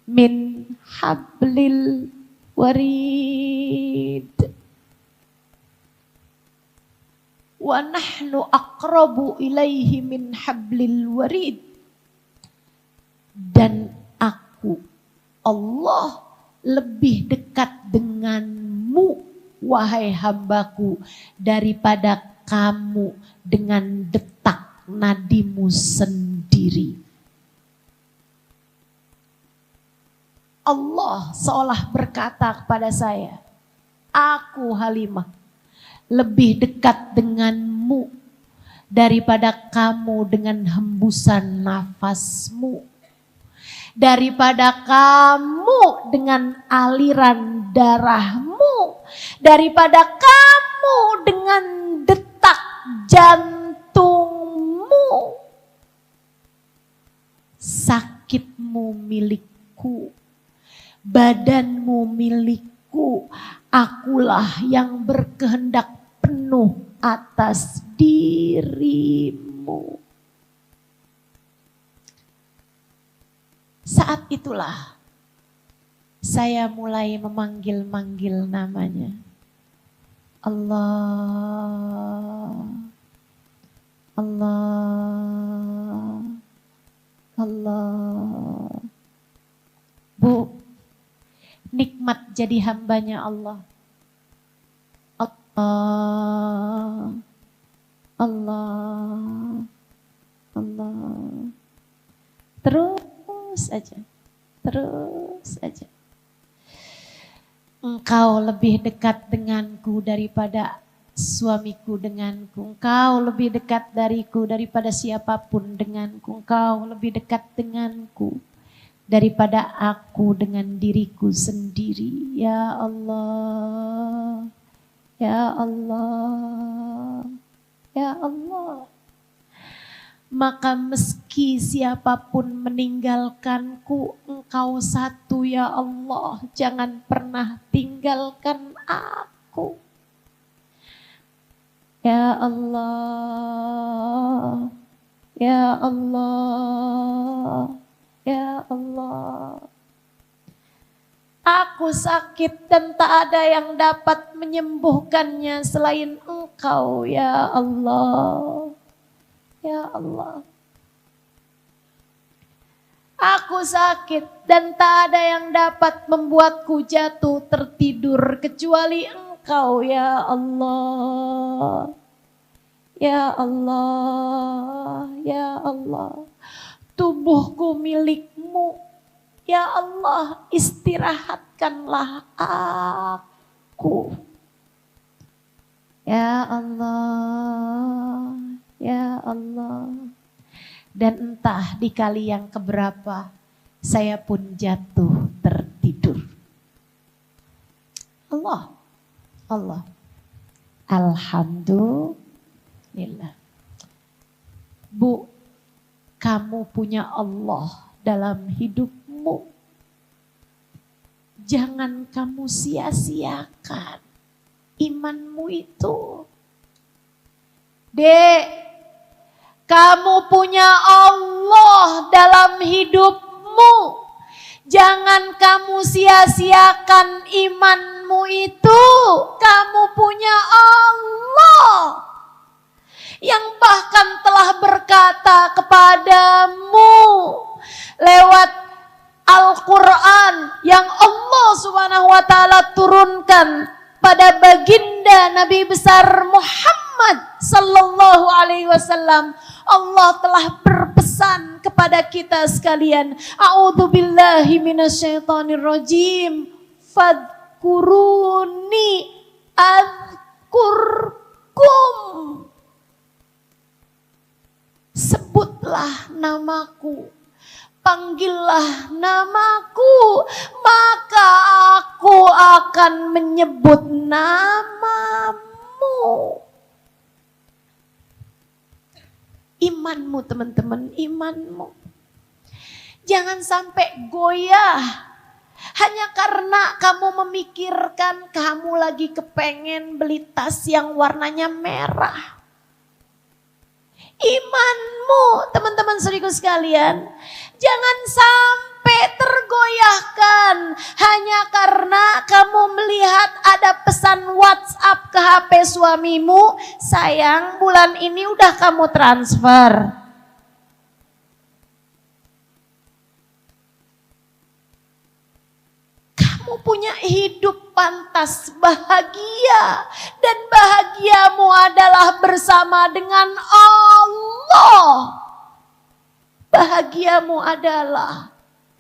min hablil warid. Wa nahnu aqrabu ilaihi min hablil warid. Dan aku, Allah, lebih dekat denganmu, wahai hambaku, daripada kamu dengan detak nadimu sendiri. Allah seolah berkata kepada saya, aku Halimah lebih dekat denganmu daripada kamu dengan hembusan nafasmu. Daripada kamu dengan aliran darahmu, daripada kamu dengan detak jantungmu. Sakitmu milikku, badanmu milikku, akulah yang berkehendak penuh atas dirimu. Saat itulah saya mulai memanggil-manggil namanya. Allah, Allah, Allah. Bu, nikmat jadi hambanya Allah. Allah, Allah, Allah. Terus aja. Engkau lebih dekat denganku daripada suamiku denganku. Engkau lebih dekat dariku daripada siapapun denganku. Engkau lebih dekat denganku daripada aku dengan diriku sendiri. Ya Allah, ya Allah, ya Allah. Maka meski siapapun meninggalkanku, Engkau satu ya Allah. Jangan pernah tinggalkan aku. Ya Allah, Ya Allah, ya Allah. Aku sakit dan tak ada yang dapat menyembuhkannya selain Engkau, ya Allah. Ya Allah. Aku sakit dan tak ada yang dapat membuatku jatuh tertidur kecuali Engkau, ya Allah. Ya Allah, ya Allah. Tubuhku milik-Mu. Ya Allah, istirahatkanlah aku. Ya Allah, ya Allah. Dan entah di kali yang keberapa saya pun jatuh tertidur. Allah, Allah. Alhamdulillah. Bu, kamu punya Allah dalam hidupmu. Jangan kamu sia-siakan imanmu itu. Dek, kamu punya Allah dalam hidupmu. Jangan kamu sia-siakan imanmu itu. Kamu punya Allah yang bahkan telah berkata kepadamu lewat Al-Quran yang Allah Subhanahu wa Ta'ala turunkan pada baginda Nabi besar Muhammad sallallahu alaihi wasallam. Allah telah berpesan kepada kita sekalian, a'udzubillahi minasyaitonirrajim, fadkuruni adzkurkum. Sebutlah namaku, panggillah namaku, maka aku akan menyebut namamu. Imanmu teman-teman, imanmu. Jangan sampai goyah hanya karena kamu memikirkan kamu lagi kepengen beli tas yang warnanya merah. Imanmu, teman-teman saudaraku sekalian, jangan sampai tergoyahkan hanya karena kamu melihat ada pesan WhatsApp ke HP suamimu, sayang bulan ini udah kamu transfer. Kamu punya hidup pantas bahagia dan bahagiamu adalah bersama dengan Allah. Bahagiamu adalah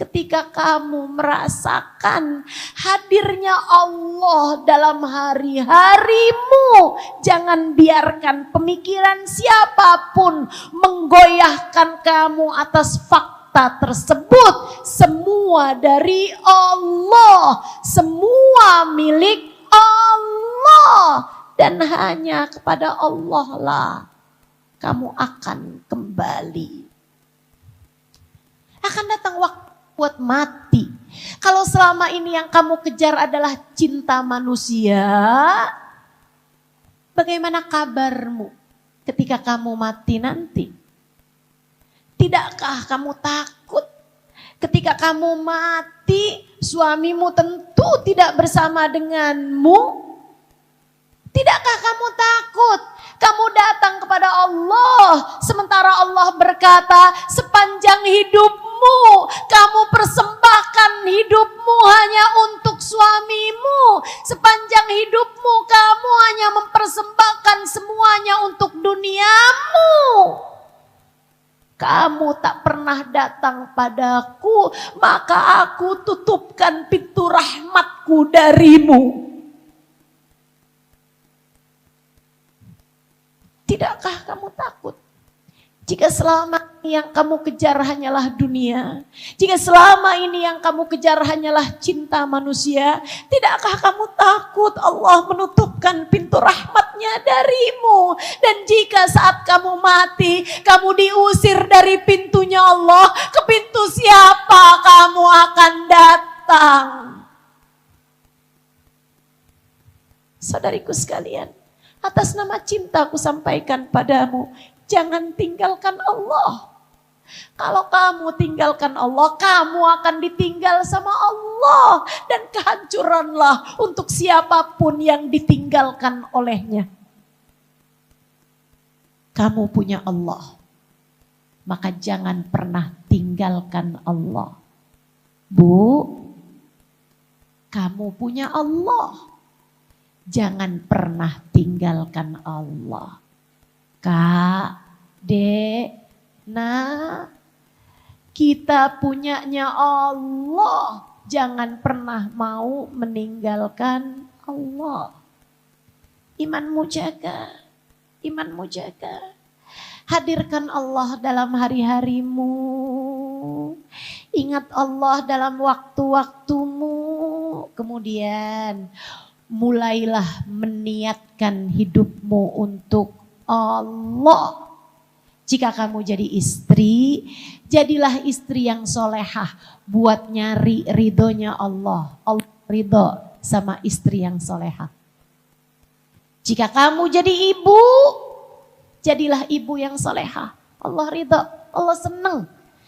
ketika kamu merasakan hadirnya Allah dalam hari-harimu. Jangan biarkan pemikiran siapapun menggoyahkan kamu atas fakta tersebut. Semua dari Allah, semua milik Allah, dan hanya kepada Allah lah kamu akan kembali. Akan datang waktu buat mati. Kalau selama ini yang kamu kejar adalah cinta manusia, bagaimana kabarmu ketika kamu mati nanti? Tidakkah kamu takut ketika kamu mati, suamimu tentu tidak bersama denganmu? Tidakkah kamu takut kamu datang kepada Allah sementara Allah berkata sepanjang hidupmu kamu persembahkan hidupmu hanya untuk suamimu, sepanjang hidupmu kamu hanya mempersembahkan semuanya untuk duniamu. Kamu tak pernah datang padaku, maka aku tutupkan pintu rahmatku darimu. Tidakkah kamu takut? Jika selama ini yang kamu kejar hanyalah dunia, jika selama ini yang kamu kejar hanyalah cinta manusia, tidakkah kamu takut Allah menutupkan pintu rahmatnya darimu? Dan jika saat kamu mati, kamu diusir dari pintunya Allah, ke pintu siapa kamu akan datang? Saudariku sekalian, atas nama cinta aku sampaikan padamu, jangan tinggalkan Allah. Kalau kamu tinggalkan Allah, kamu akan ditinggal sama Allah. Dan kehancuranlah untuk siapapun yang ditinggalkan olehnya. Kamu punya Allah, maka jangan pernah tinggalkan Allah. Bu, kamu punya Allah, jangan pernah tinggalkan Allah. Kak, Dek, nah, kita punyanya Allah, jangan pernah mau meninggalkan Allah. Imanmu jaga, imanmu jaga. Hadirkan Allah dalam hari-harimu. Ingat Allah dalam waktu-waktumu. Kemudian mulailah meniatkan hidupmu untuk Allah. Jika kamu jadi istri, jadilah istri yang solehah buat nyari ridhonya Allah. Allah ridho sama istri yang solehah. Jika kamu jadi ibu, jadilah ibu yang solehah. Allah ridho, Allah senang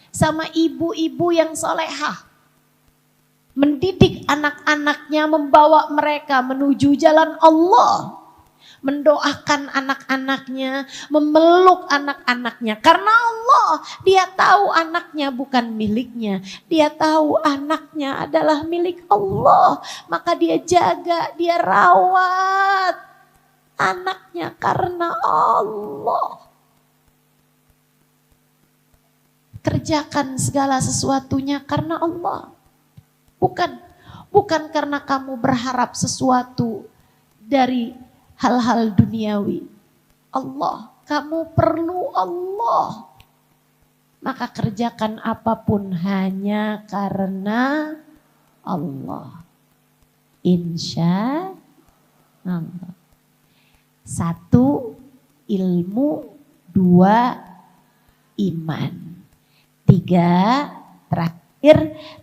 sama ibu-ibu yang solehah. Mendidik anak-anaknya, membawa mereka menuju jalan Allah. Mendoakan anak-anaknya, memeluk anak-anaknya. Karena Allah, dia tahu anaknya bukan miliknya. Dia tahu anaknya adalah milik Allah. Maka dia jaga, dia rawat anaknya karena Allah. Kerjakan segala sesuatunya karena Allah. Bukan karena kamu berharap sesuatu dari hal-hal duniawi. Allah, kamu perlu Allah. Maka kerjakan apapun hanya karena Allah. Insya Allah. 1, ilmu. 2, iman. 3, terakhir,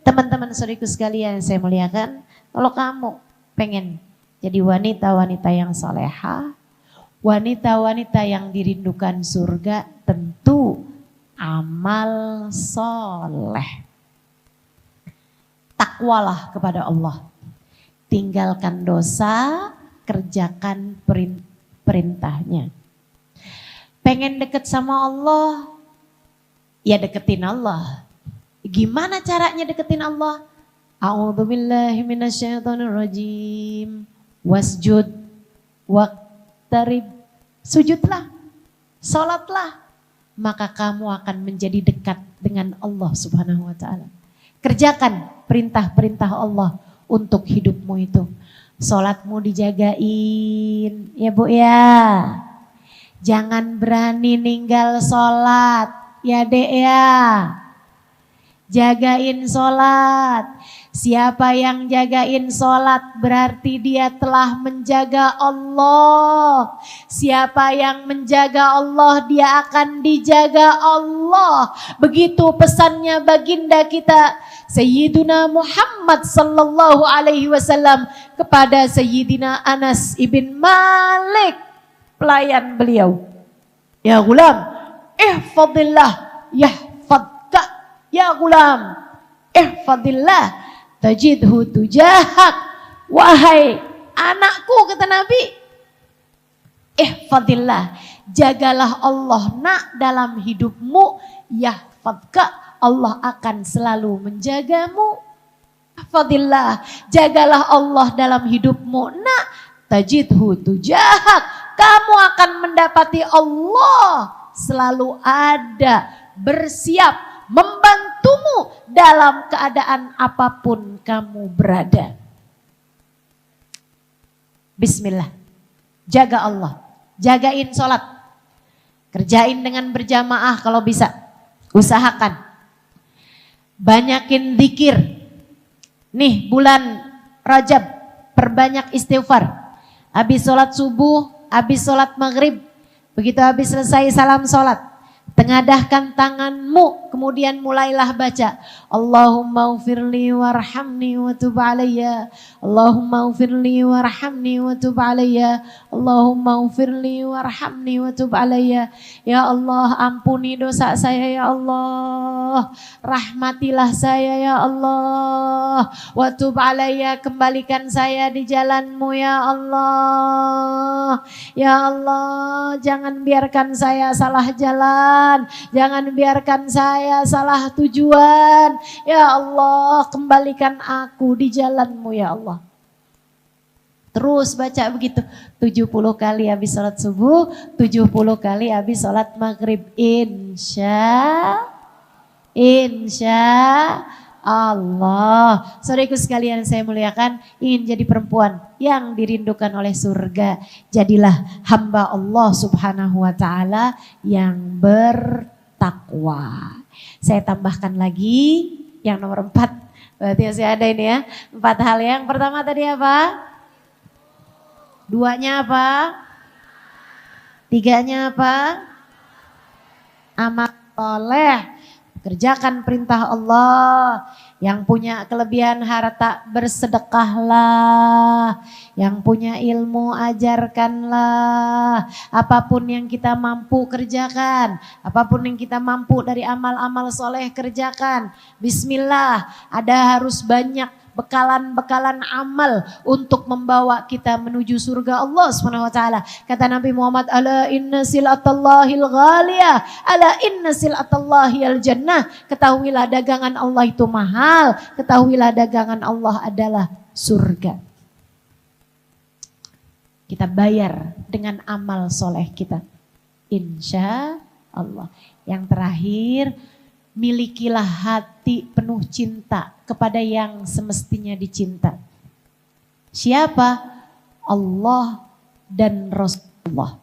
teman-teman saudariku sekalian yang saya muliakan, kalau kamu pengen jadi wanita-wanita yang salehah, wanita-wanita yang dirindukan surga, tentu amal soleh. Takwalah kepada Allah. Tinggalkan dosa, kerjakan perintahnya. Pengen deket sama Allah, ya deketin Allah. Gimana caranya deketin Allah? A'udzubillahi minasyaitonirrajim. Wasjud waqtarib. Sujudlah, salatlah, maka kamu akan menjadi dekat dengan Allah Subhanahu wa taala. Kerjakan perintah-perintah Allah untuk hidupmu itu. Salatmu dijagain, ya Bu ya. Jangan berani ninggal salat, ya Dek ya. Jagain salat. Siapa yang jagain sholat berarti dia telah menjaga Allah. Siapa yang menjaga Allah dia akan dijaga Allah. Begitu pesannya baginda kita Sayyiduna Muhammad sallallahu alaihi wasallam kepada Sayyidina Anas ibn Malik, pelayan beliau. Ya gulam, ihfadillah yahfadka. Ya gulam, ihfadillah tajidhu tujahak. Wahai anakku, kata Nabi, ihfadillah, jagalah Allah nak dalam hidupmu, yahfadka, Allah akan selalu menjagamu. Ihfadillah, jagalah Allah dalam hidupmu nak, tajidhu tujahak, kamu akan mendapati Allah selalu ada, bersiap membantumu dalam keadaan apapun kamu berada. Bismillah. Jaga Allah. Jagain sholat. Kerjain dengan berjamaah kalau bisa. Usahakan. Banyakin zikir. Nih bulan Rajab. Perbanyak istighfar. Habis sholat subuh, habis sholat maghrib. Begitu habis selesai salam sholat. Tengadahkan tanganmu Kemudian mulailah baca. Allahumma ufirli warhamni wa tub alayya. Allahumma ufirli warhamni wa tub alayya. Allahumma ufirli warhamni wa tub alayya. Ya Allah, ampuni dosa saya ya Allah. Rahmatilah saya ya Allah. Wa tub alayya, kembalikan saya di jalan-Mu ya Allah. Ya Allah, jangan biarkan saya salah jalan. Jangan biarkan saya salah tujuan. Ya Allah, kembalikan aku di jalan-Mu ya Allah. Terus baca begitu 70 kali habis sholat subuh, 70 kali habis sholat maghrib. Insya Allah. Saudaraku sekalian saya muliakan, ingin jadi perempuan yang dirindukan oleh surga. Jadilah hamba Allah subhanahu wa ta'ala yang bertakwa. Saya tambahkan lagi yang nomor 4. Berarti masih ada ini ya. 4 hal. Yang pertama tadi apa? 2-nya apa? 3-nya apa? Amal soleh. Kerjakan perintah Allah. Yang punya kelebihan harta bersedekahlah. Yang punya ilmu ajarkanlah. Apapun yang kita mampu kerjakan. Apapun yang kita mampu dari amal-amal soleh kerjakan. Bismillah, ada harus banyak bekalan-bekalan amal untuk membawa kita menuju surga Allah Subhanahu wa taala. Kata Nabi Muhammad, ala inna silatallahil ghaliyah, ala inna silatallahil jannah. Ketahuilah dagangan Allah itu mahal, ketahuilah dagangan Allah adalah surga. Kita bayar dengan amal soleh kita, insya Allah. Yang terakhir, milikilah hati penuh cinta kepada yang semestinya dicinta. Siapa? Allah dan Rasulullah.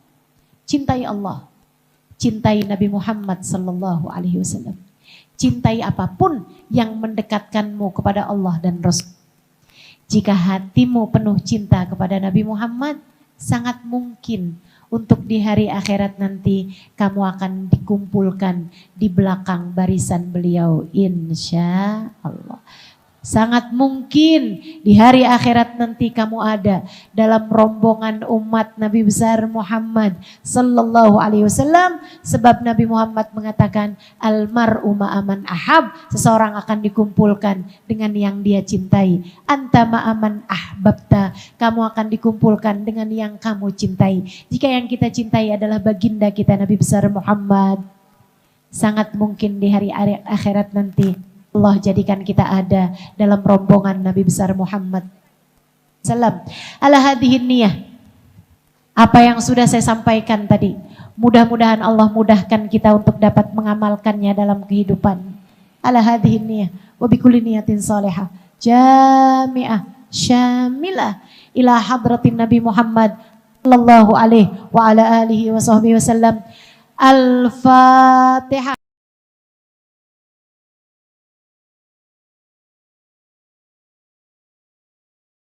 Cintai Allah. Cintai Nabi Muhammad sallallahu alaihi wasallam. Cintai apapun yang mendekatkanmu kepada Allah dan Rasul. Jika hatimu penuh cinta kepada Nabi Muhammad, sangat mungkin untuk di hari akhirat nanti kamu akan dikumpulkan di belakang barisan beliau, insya Allah. Sangat mungkin di hari akhirat nanti kamu ada dalam rombongan umat Nabi besar Muhammad sallallahu alaihi wasallam, sebab Nabi Muhammad mengatakan almar'u ma'aman ahab, seseorang akan dikumpulkan dengan yang dia cintai. Anta ma'aman ahbabta, kamu akan dikumpulkan dengan yang kamu cintai. Jika yang kita cintai adalah baginda kita Nabi besar Muhammad, sangat mungkin di hari akhirat nanti Allah jadikan kita ada dalam rombongan Nabi besar Muhammad sallam. Ala hadhihin niyah. Apa yang sudah saya sampaikan tadi, mudah-mudahan Allah mudahkan kita untuk dapat mengamalkannya dalam kehidupan. Ala hadhihin niyah wa bikulli niyatin salihah jami'ah syamilah ila hadratin Nabi Muhammad sallallahu alaihi wa ala alihi wa sahbihi wasallam. Al-Fatihah.